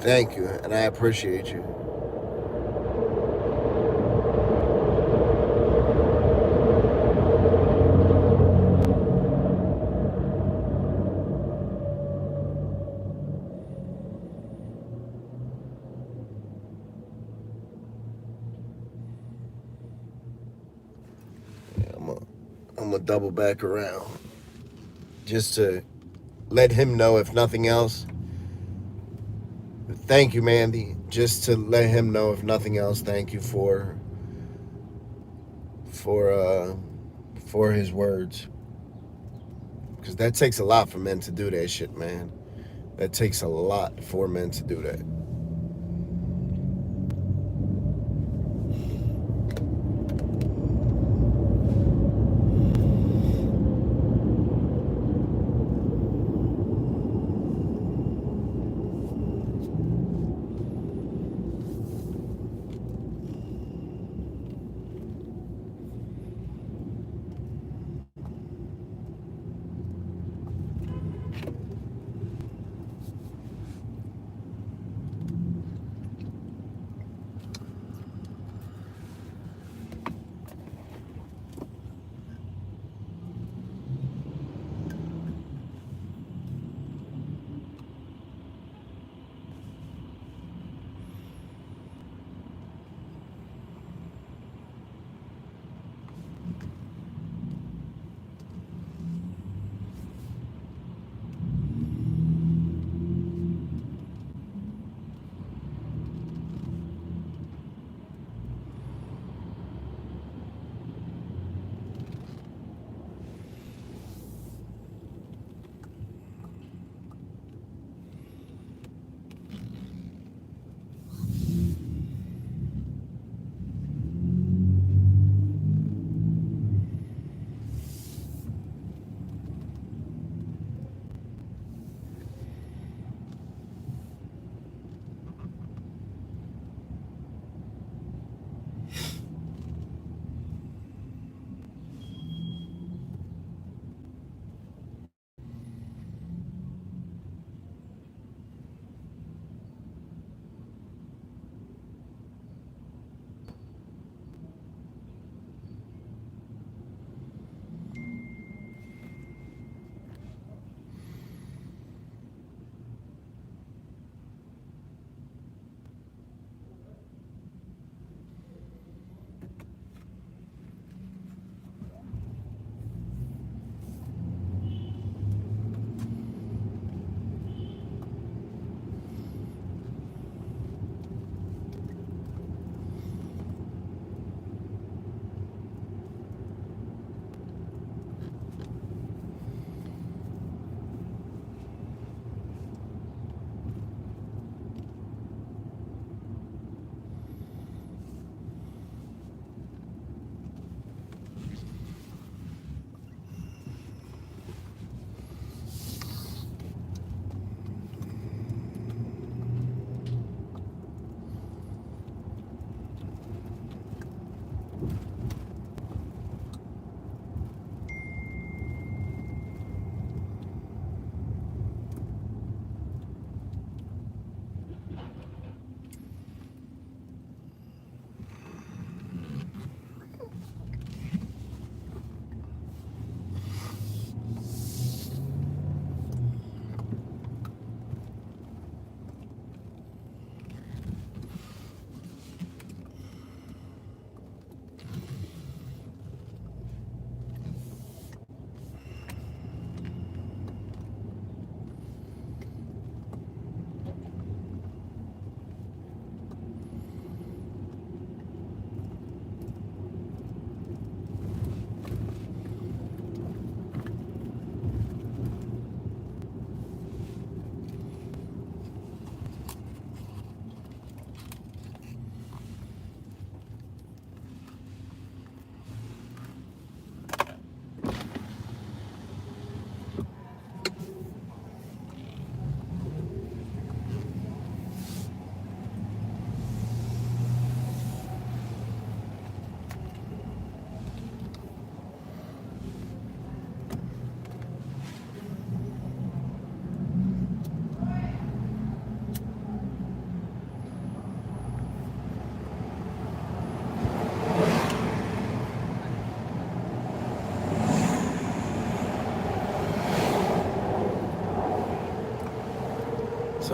Thank you, and I appreciate you. Yeah, I'm gonna double back around just to let him know, if nothing else. Thank you, Mandy. Just to let him know, if nothing else, thank you for uh for his words, because that takes a lot for men to do that shit, man. That takes a lot for men to do that.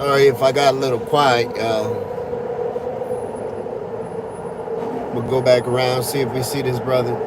Sorry if I got a little quiet, y'all. We'll go back around, see if we see this brother.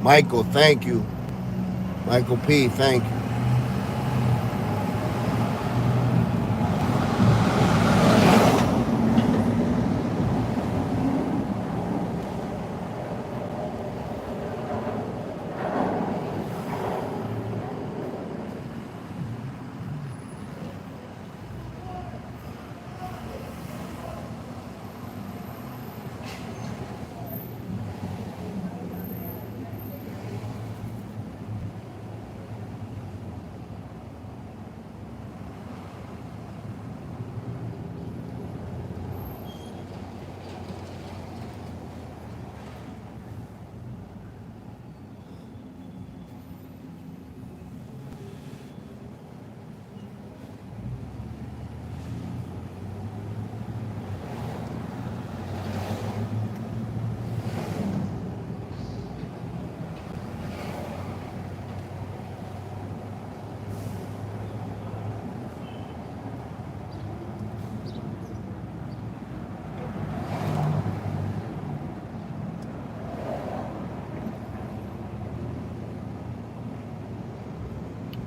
Michael, thank you. Michael P, thank you.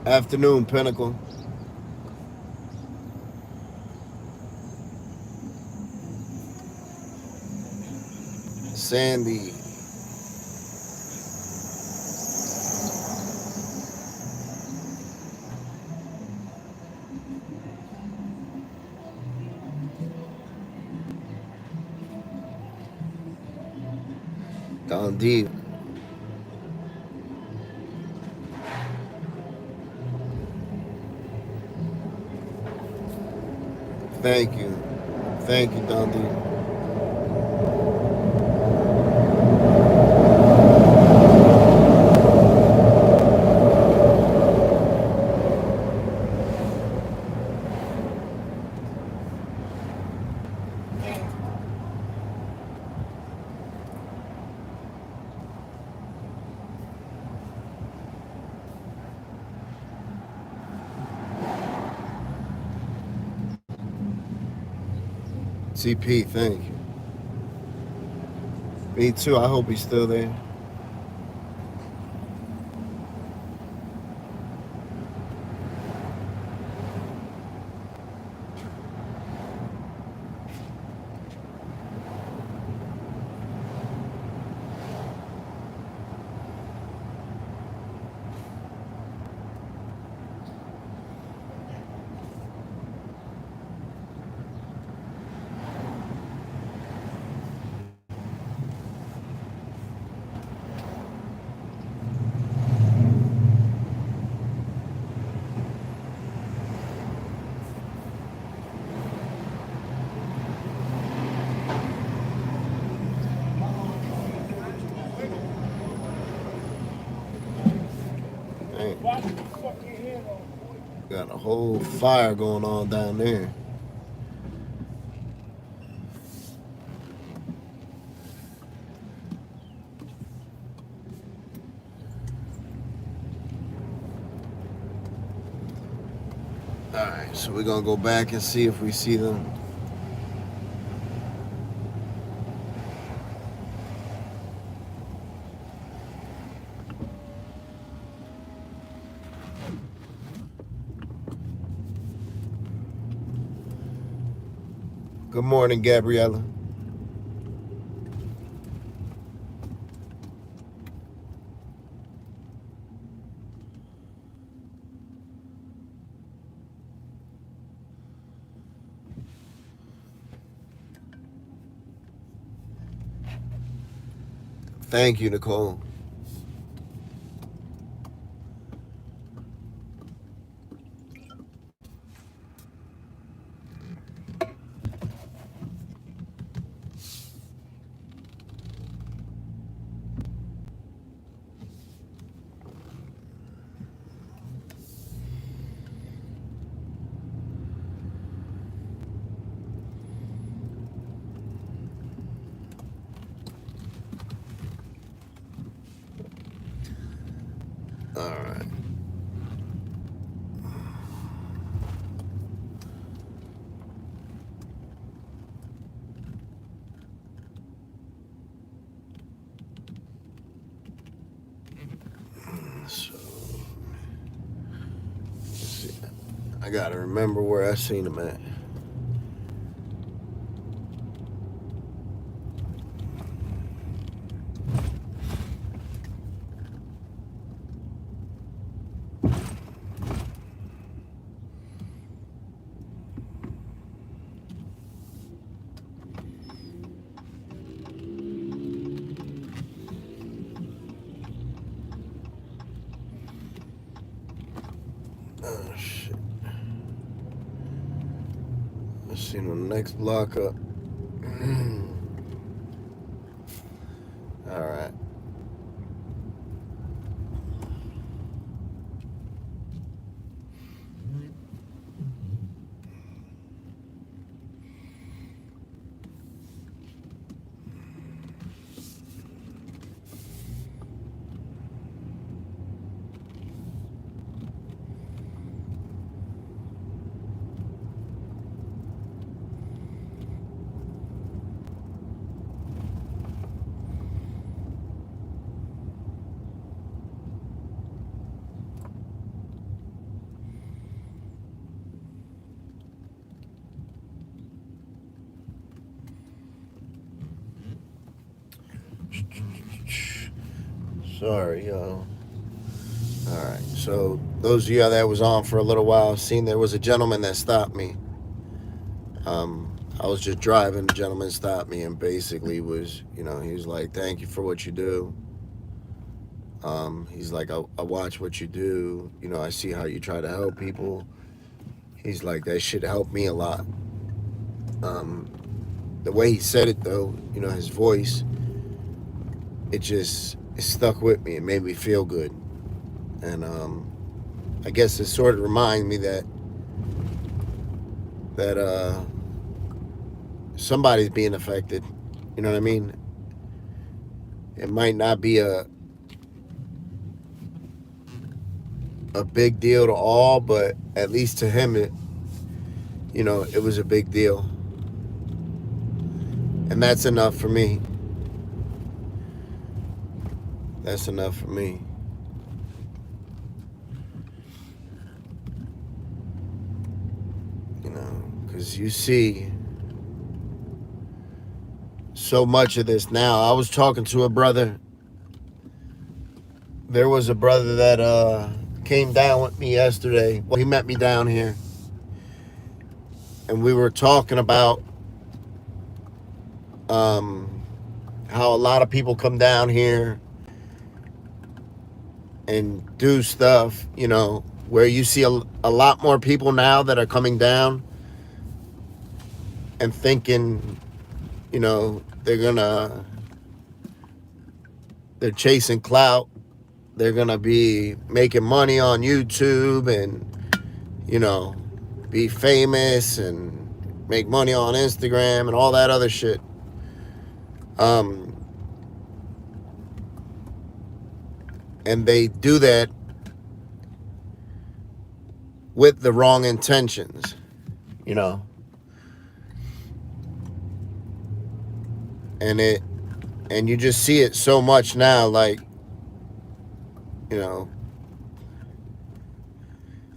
Afternoon, Pinnacle. Sandy. Don D. Thank you. Thank you, Don D. CP, thank you. Me too. I hope he's still there. Got a whole fire going on down there. Alright, so we're gonna go back and see if we see them. Good morning, Gabriella. Thank you, Nicole. All right. So, let's see. I gotta remember where I seen him at. Oh shit. Let's see the next block up. All right. Sorry, y'all. All right. So those of you that was on for a little while seen there was a gentleman that stopped me. I was just driving. The gentleman stopped me and basically was, he was like, "Thank you for what you do." He's like, I watch what you do. I see how you try to help people. He's like, that shit helped me a lot. The way he said it, though, his voice, it stuck with me. It made me feel good. And I guess it sort of reminded me that somebody's being affected. You know what I mean? It might not be a big deal to all, but at least to him, it was a big deal. And that's enough for me. That's enough for me. Because you see so much of this now. I was talking to a brother. There was a brother that came down with me yesterday. Well, he met me down here. And we were talking about how a lot of people come down here and do stuff, where you see a lot more people now that are coming down and thinking, they're chasing clout. They're going to be making money on YouTube and, be famous and make money on Instagram and all that other shit. And they do that with the wrong intentions, And you just see it so much now, like,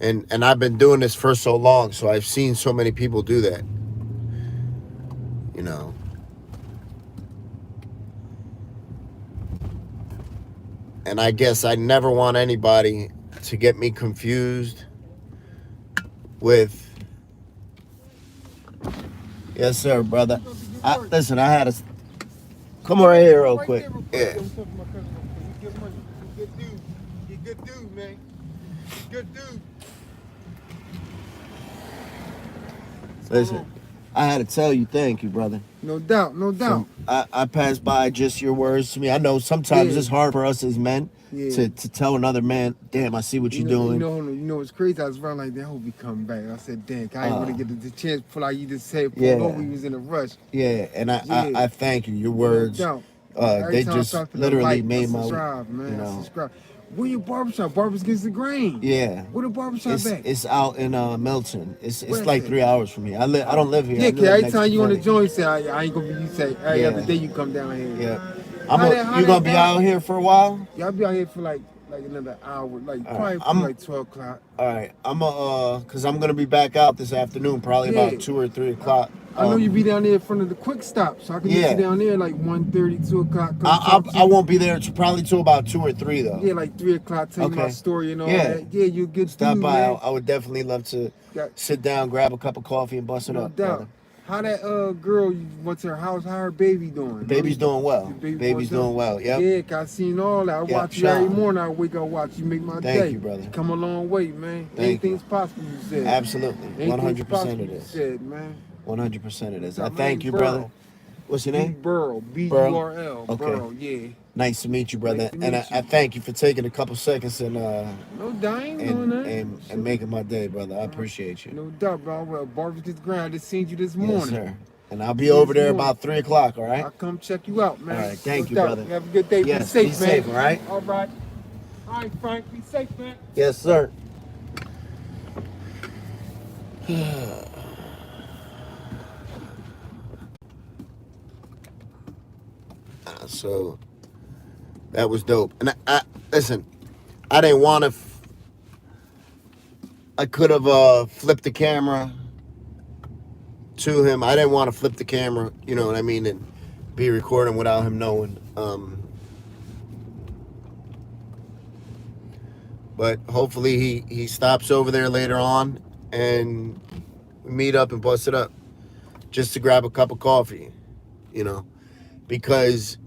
and I've been doing this for so long, so I've seen so many people do that, And I guess I never want anybody to get me confused with, yes, sir, brother. Listen, I had a, come right here real quick. Yeah. Good dude, man. Good dude. Listen, I had to tell you thank you, brother. No doubt, no doubt. I passed by just your words to me. I know sometimes it's hard for us as men to tell another man, damn, I see what you're doing. You know what's crazy? I was around like that. I hope he come back. I said, damn, I didn't want to get the chance before like you just said, pull over, he was in a rush. Yeah, and I thank you. Your words, No doubt. they just literally made my, subscribe, man. Subscribe. Where your barbershop? Barbers Against the Grain. Yeah. Where the barbershop at? It's out in Milton. It's Where's like that? 3 hours from here. I don't live here. Yeah, I cause live every next time to you on the Philly. joint, you say I ain't gonna be. You say every Yeah. other day you come down here. Yeah. How You gonna be that out here for a while? Yeah, I'll be out here for like another hour, like All probably right. for like 12 o'clock. All right. Cause I'm gonna be back out this afternoon, probably Yeah. about 2 or 3 o'clock. I know you be down there in front of the quick stop, so I can meet you down there like 1:30, 2 o'clock. I won't be there probably till about 2 or 3 though. Yeah, like 3 o'clock, tell you my story and all Yeah. that. Yeah, you good Stop dude, by. man. I would definitely love to sit down, grab a cup of coffee, and bust it No up. doubt. Brother. How that girl you went to her house? How her baby doing? The baby's doing well. The Baby's doing well. Yep. Yeah, 'cause I seen all that. I watch you every morning. I wake up, watch you make my day. Thank you, brother. You come a long way, man. Thank you. Anything's possible, you said. Absolutely. 100% it You is. said, man. 100% it is. I My thank name's you, Burl. brother. What's your name? Burl. B-U-R-L. Okay. Burl, yeah. Nice to meet you, brother. Nice to And meet I thank you for taking a couple seconds and No doubt, I ain't doing that. and making my day, brother. I appreciate you. No doubt, bro. Well, Barbecue Against the Grain, I just seen you this morning. Yes, sir. And I'll be over there about 3 o'clock, all right? I'll come check you out, man. All right, thank you, doubt. brother. Have a good day. Yes, be safe, be man. safe, all right? All right. All right, Frank. Be safe, man. Yes, sir. So that was dope. And I listen, I didn't want to. I could have flipped the camera to him. I didn't want to flip the camera, you know what I mean, and be recording without him knowing. But hopefully he stops over there later on and we meet up and bust it up just to grab a cup of coffee, you know, because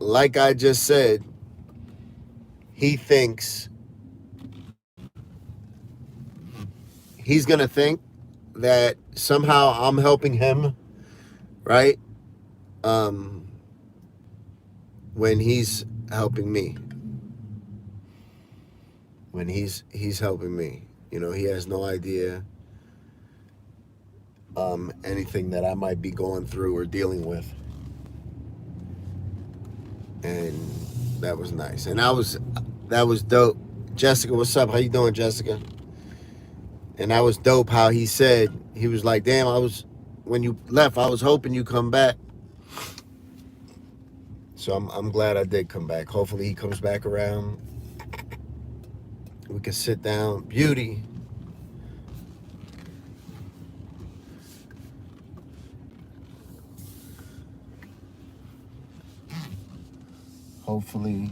like I just said, he thinks he's going to think that somehow I'm helping him, right? When he's helping me. When he's helping me. You know, he has no idea anything that I might be going through or dealing with. And that was nice. And that was dope. Jessica, what's up? How you doing, Jessica? And that was dope how he said, he was like, damn, when you left, I was hoping you come back. So I'm glad I did come back. Hopefully he comes back around. We can sit down. Beauty. Hopefully.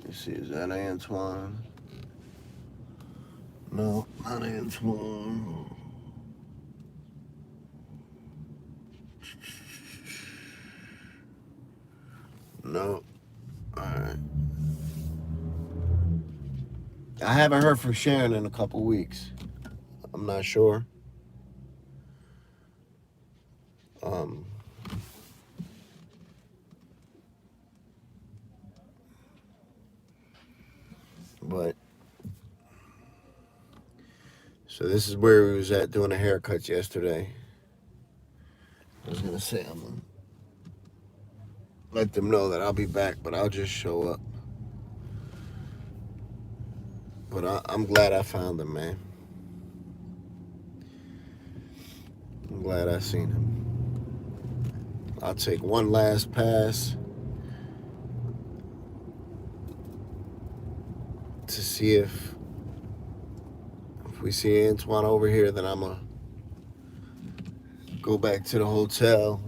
Let me see, is that Antoine? No, not Antoine. No. Alright. I haven't heard from Sharon in a couple weeks. I'm not sure. But so this is where we was at doing the haircuts yesterday. I was gonna say I'm gonna let them know that I'll be back, but I'll just show up. But I'm glad I found him, man. I'm glad I seen him. I'll take one last pass to see if we see Antoine over here, then I'm gonna go back to the hotel.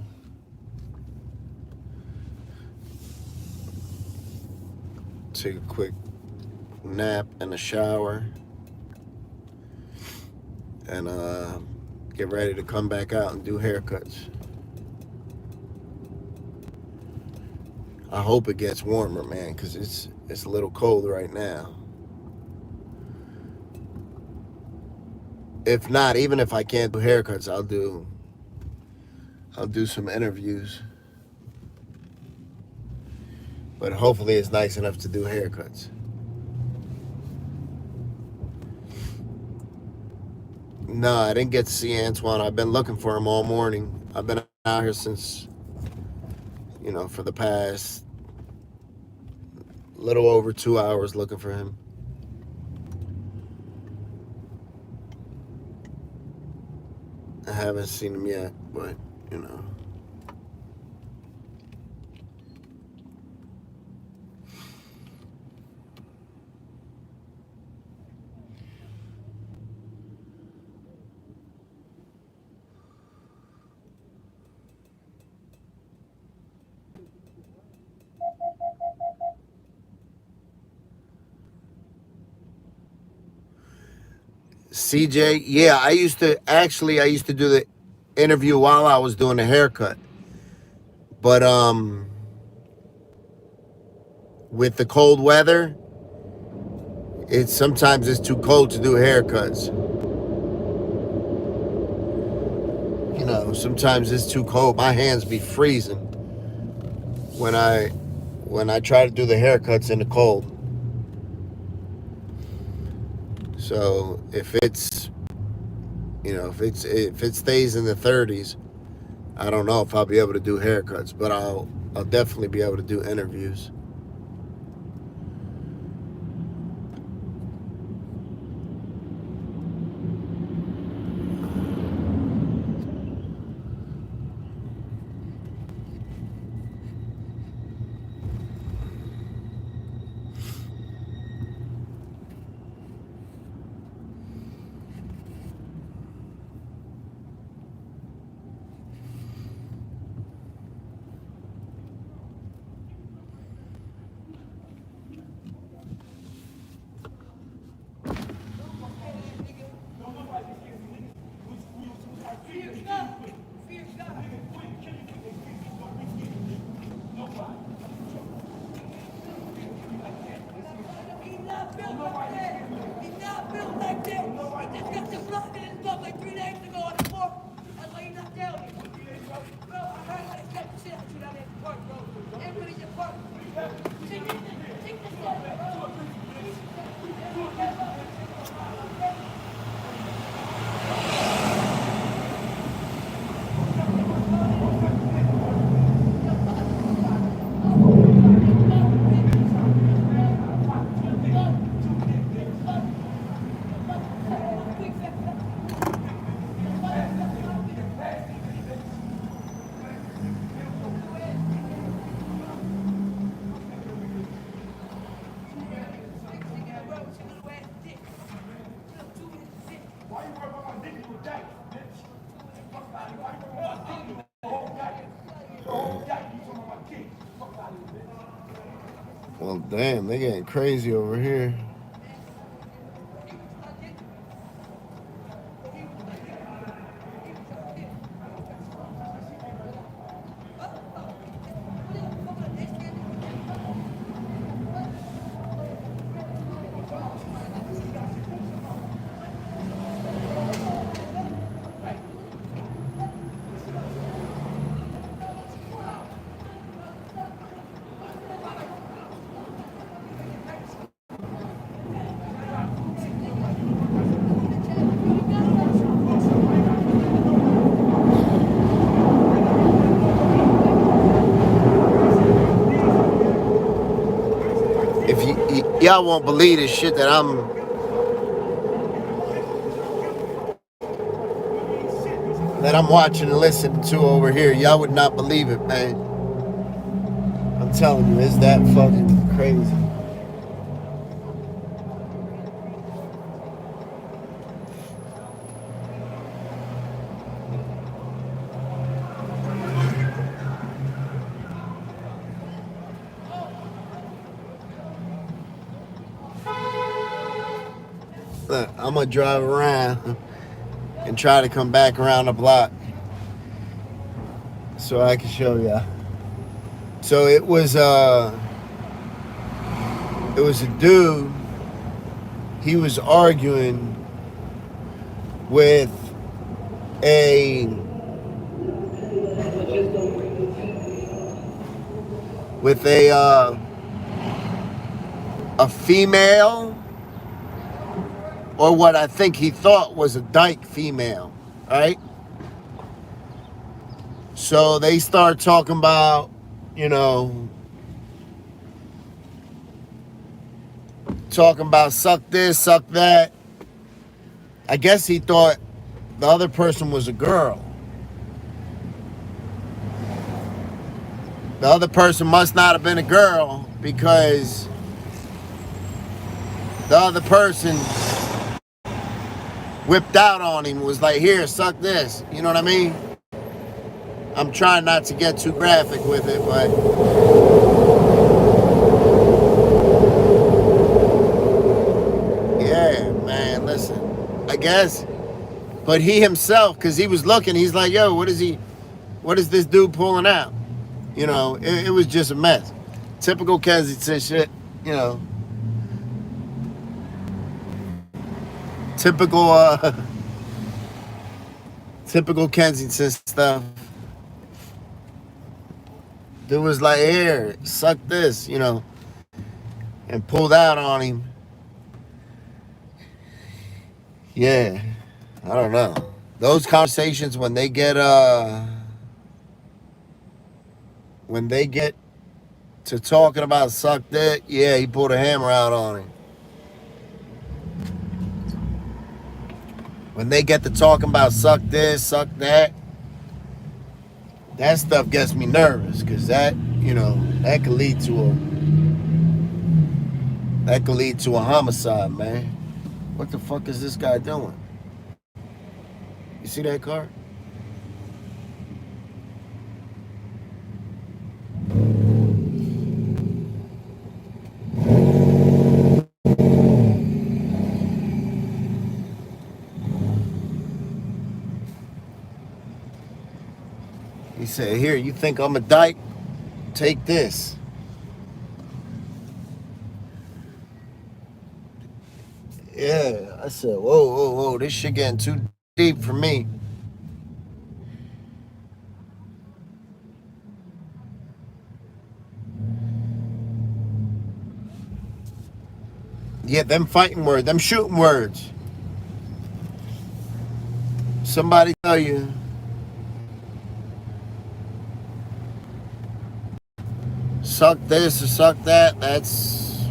Take a quick nap and a shower. And get ready to come back out and do haircuts. I hope it gets warmer, man, because it's a little cold right now. If not, even if I can't do haircuts, I'll do some interviews. But hopefully it's nice enough to do haircuts. No, I didn't get to see Antoine. I've been looking for him all morning. I've been out here since, for the past little over 2 hours looking for him. I haven't seen him yet, but you know. CJ, yeah, I used to do the interview while I was doing the haircut. But with the cold weather, it's too cold to do haircuts. You know, sometimes it's too cold. My hands be freezing when I try to do the haircuts in the cold. So if it's if it stays in the 30s, I don't know if I'll be able to do haircuts, but I'll definitely be able to do interviews. Well, damn, they getting crazy over here. Y'all won't believe this shit that I'm watching and listening to over here. Y'all would not believe it, man. I'm telling you, it's that fucking crazy. Look, I'm gonna drive around and try to come back around the block so I can show y'all. So it was a dude. He was arguing with a female, or what I think he thought was a dyke female, right? So they start talking about, you know, talking about suck this, suck that. I guess he thought the other person was a girl. The other person must not have been a girl because the other person whipped out on him, was like, here, suck this. You know what I mean? I'm trying not to get too graphic with it, but yeah, man, listen. I guess. But he himself, because he was looking, he's like, yo, what is this dude pulling out? You know, it was just a mess. Typical Kensington shit, you know. Typical typical Kensington stuff. Dude was like, here, suck this, you know, and pulled out on him. Yeah, I don't know. Those conversations when they get to talking about suck that, yeah, he pulled a hammer out on him. When they get to talking about suck this, suck that, that stuff gets me nervous because that, you know, that could lead to a homicide, man. What the fuck is this guy doing? You see that car? He said, here, you think I'm a dyke? Take this. Yeah, I said, whoa, this shit getting too deep for me. Yeah, them fighting words, them shooting words. Somebody tell you. Suck this or suck that, that's,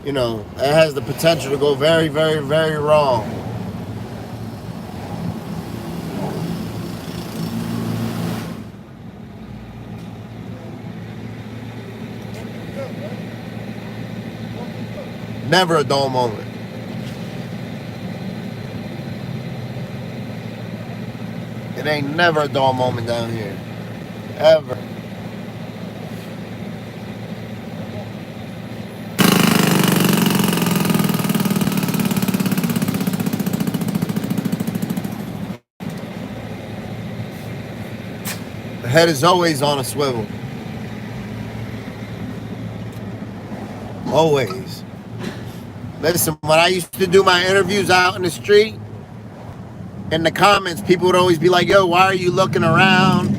you know, that has the potential to go very, very, very wrong. Never a dull moment. It ain't never a dull moment down here. Ever. The head is always on a swivel. Always. Listen, when I used to do my interviews out in the street, in the comments, people would always be like, yo, why are you looking around?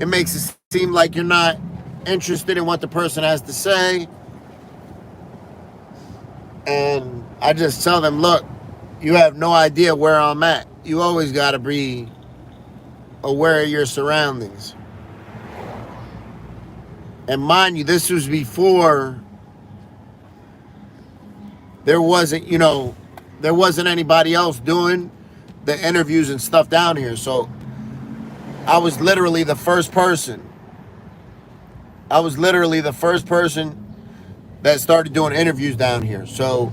It makes it seem like you're not interested in what the person has to say. And I just tell them, look, you have no idea where I'm at. You always got to be aware of your surroundings. And mind you, this was before there wasn't, you know, there wasn't anybody else doing the interviews and stuff down here. So I was literally the first person. I was literally the first person that started doing interviews down here. So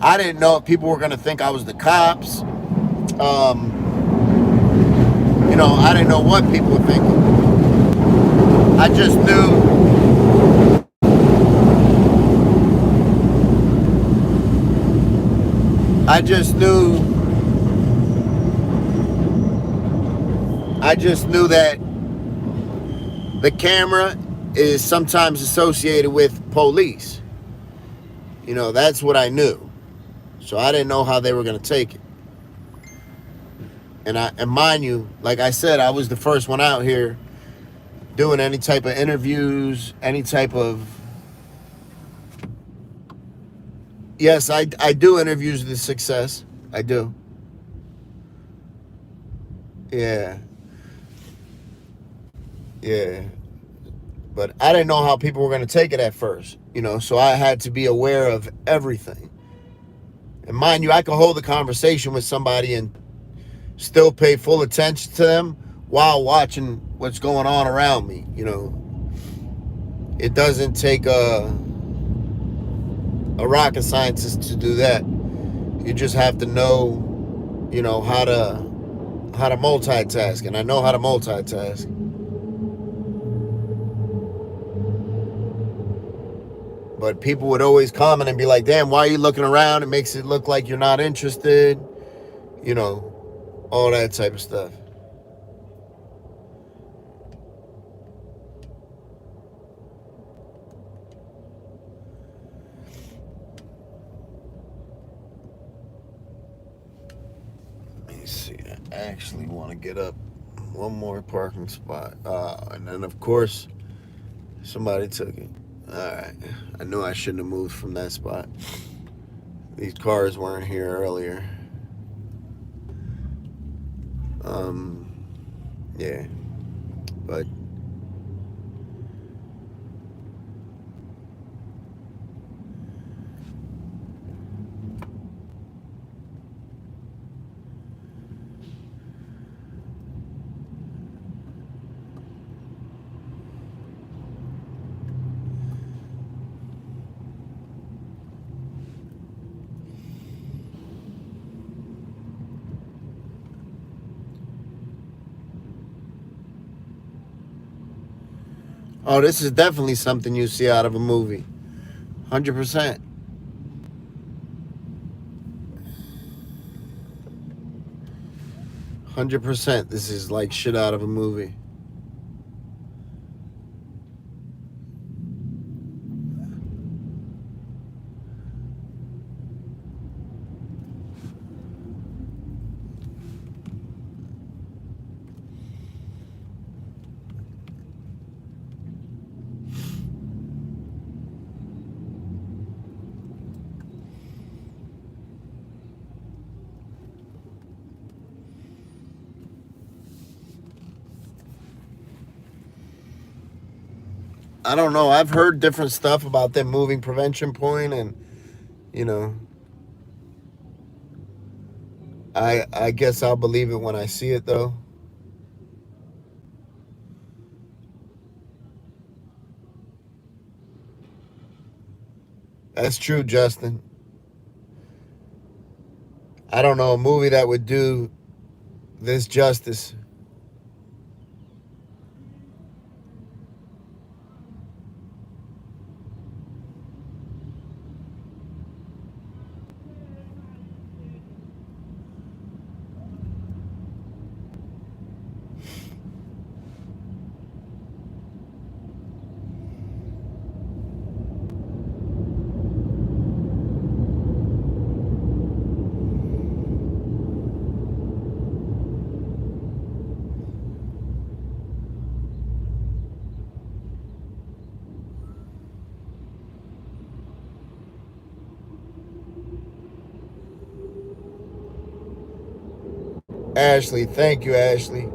I didn't know if people were going to think I was the cops. You know, I didn't know what people were thinking. I just knew that the camera is sometimes associated with police. You know, that's what I knew. So I didn't know how they were going to take it. And mind you, like I said, I was the first one out here doing any type of interviews, any type of... Yes, I do interviews with success. I do. Yeah. Yeah. But I didn't know how people were going to take it at first, so I had to be aware of everything. And mind you, I could hold a conversation with somebody and still pay full attention to them while watching what's going on around me. It doesn't take a rocket scientist to do that. You just have to know, how to multitask, and I know how to multitask. But people would always comment and be like, "Damn, why are you looking around? It makes it look like you're not interested." All that type of stuff. Let me see. I actually want to get up one more parking spot. And then, of course, somebody took it. All right. I knew I shouldn't have moved from that spot. These cars weren't here earlier. Yeah. But oh, this is definitely something you see out of a movie. 100%. 100%. This is like shit out of a movie. I don't know. I've heard different stuff about them moving Prevention Point, and you know, I guess I'll believe it when I see it, though. That's true, Justin. I don't know a movie that would do this justice. Ashley, thank you, Ashley.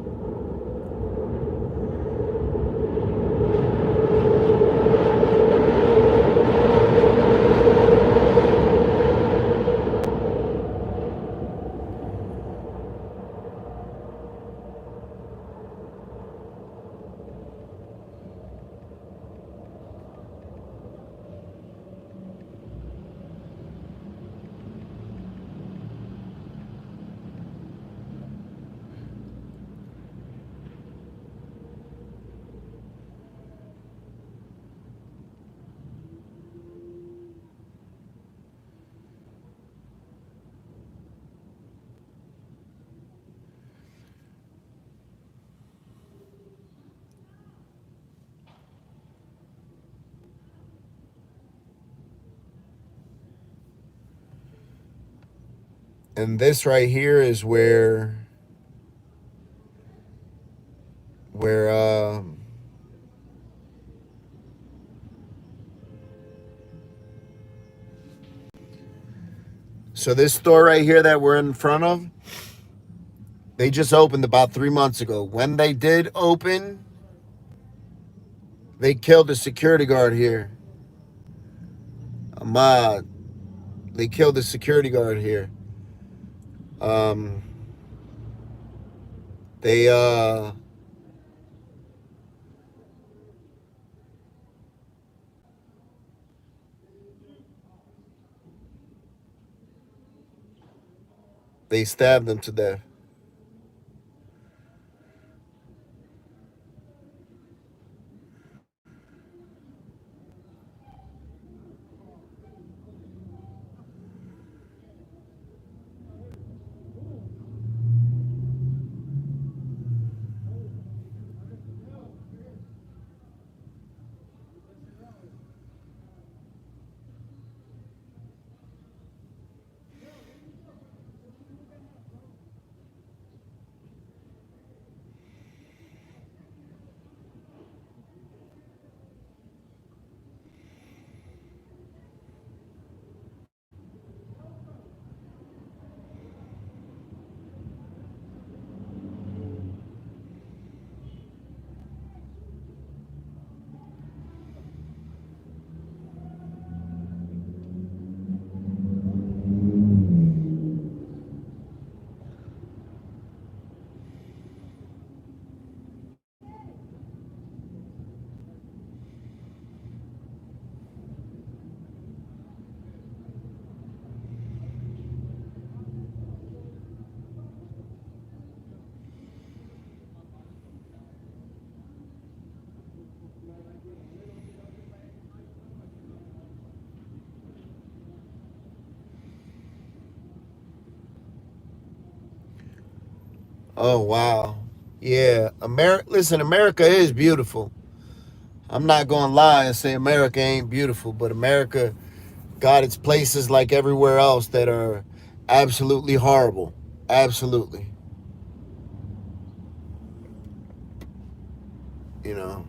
And this right here is where so this store right here that we're in front of, they just opened about 3 months ago. When they did open, They killed a security guard here. Ahmad. They killed a security guard here. Um, they they stabbed him to death. Oh wow. Yeah, America. Listen, America is beautiful. I'm not gonna lie and say America ain't beautiful, but America got its places like everywhere else that are absolutely horrible. Absolutely. You know.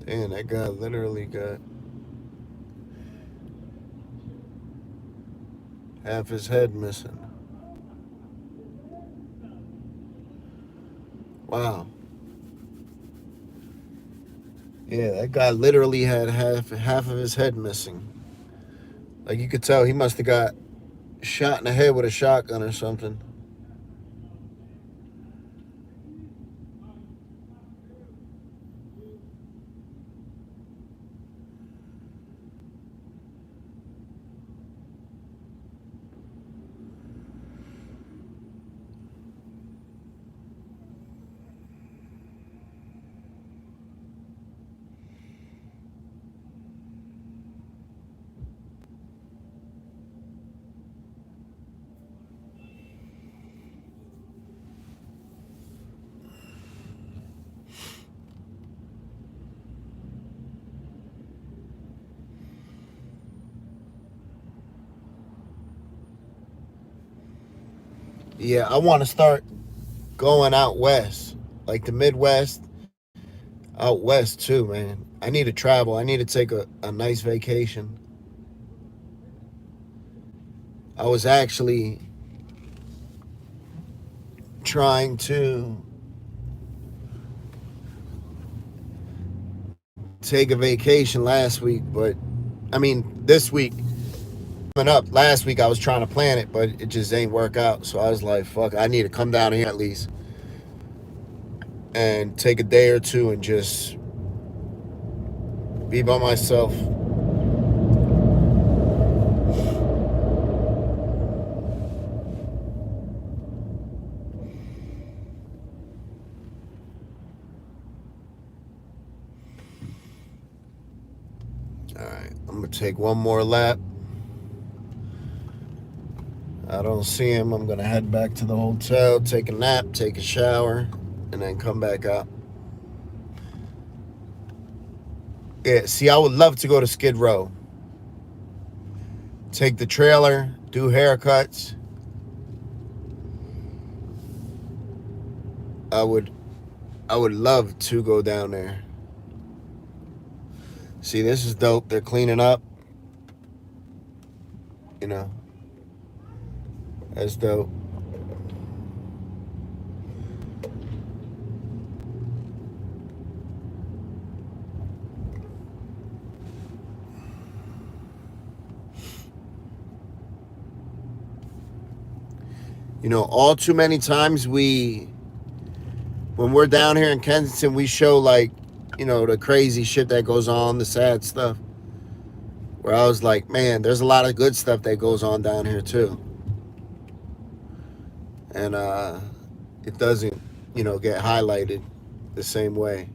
Damn, that guy literally got half his head missing. Wow. Yeah, that guy literally had half of his head missing. Like you could tell he must have got shot in the head with a shotgun or something. Yeah, I want to start going out west, like the Midwest, out west too, man. I need to travel. I need to take a nice vacation. I was actually trying to take a vacation last week, but I mean, this week coming up. Last week I was trying to plan it, but it just ain't work out. So I was like, fuck, I need to come down here at least and take a day or two and just be by myself. Take one more lap. I don't see him. I'm going to head back to the hotel, take a nap, take a shower, and then come back up. Yeah, see, I would love to go to Skid Row. Take the trailer, do haircuts. I would love to go down there. See, this is dope. They're cleaning up. You know, that's dope. You know, all too many times when we're down here in Kensington, we show like, you know, the crazy shit that goes on, the sad stuff. Where I was like, man, there's a lot of good stuff that goes on down here too. And it doesn't, you know, get highlighted the same way.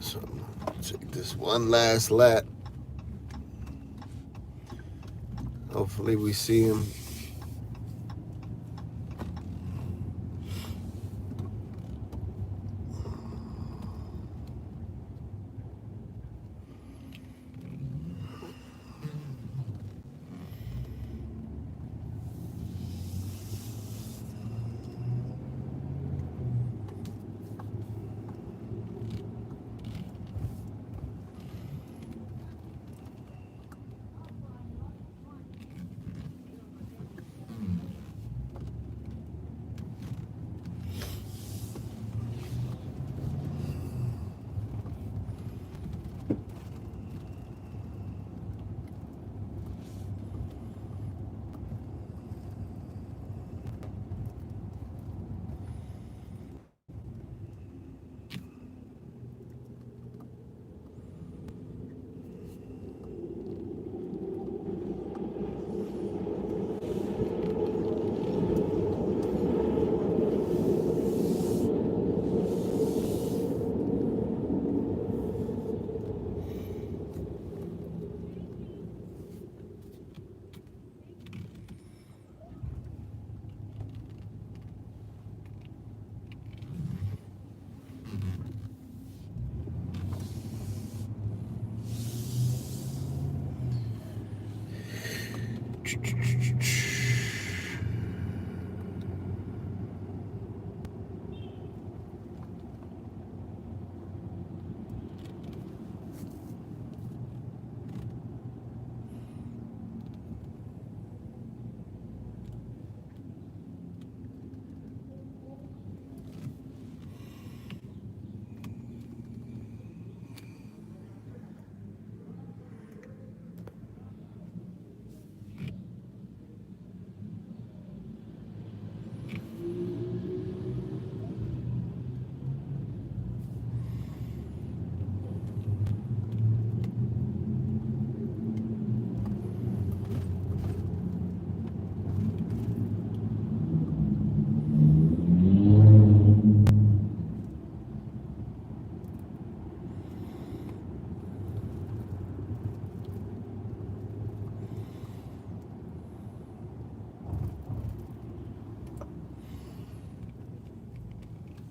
So take this one last lap. Hopefully we see him.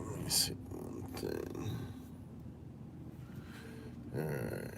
Let me see one thing. All right.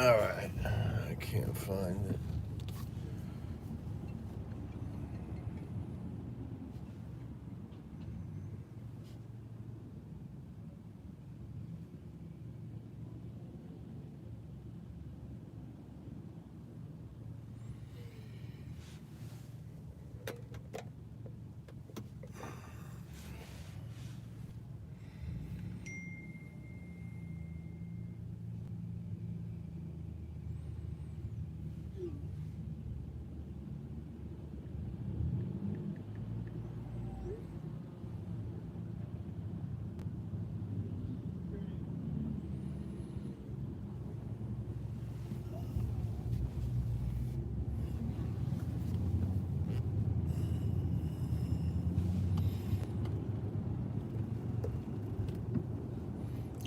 All right. I can't find it.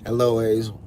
Hello, Hazel.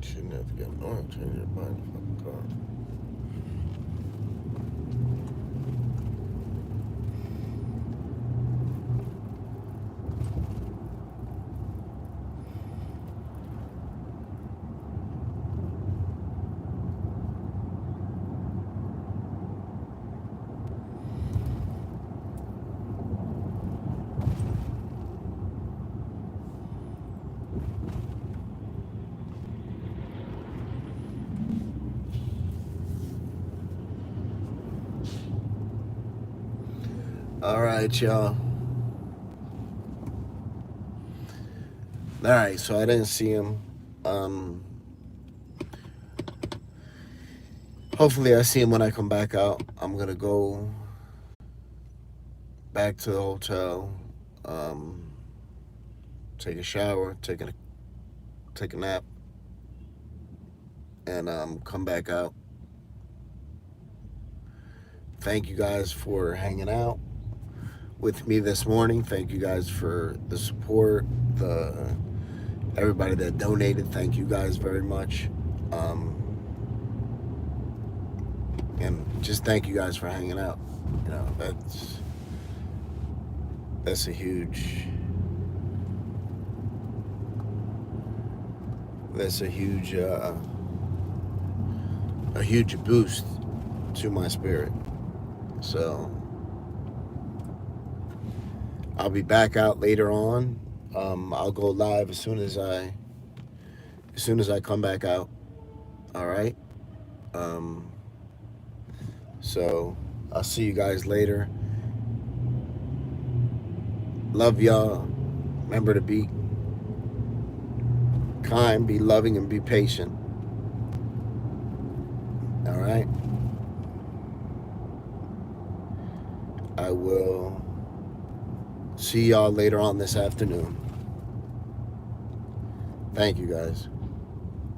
Shouldn't have to get an oil change to buy the fucking car. All right, y'all. All right, so I didn't see him. Hopefully I see him when I come back out. I'm gonna go back to the hotel, take a shower, take a nap, and come back out. Thank you guys for hanging out with me this morning. Thank you guys for the support, everybody that donated. Thank you guys very much. And just thank you guys for hanging out. You know, that's a huge boost to my spirit. So I'll be back out later on. I'll go live as soon as I come back out. All right. So I'll see you guys later. Love y'all. Remember to be kind, be loving, and be patient. All right. I will see y'all later on this afternoon. Thank you guys.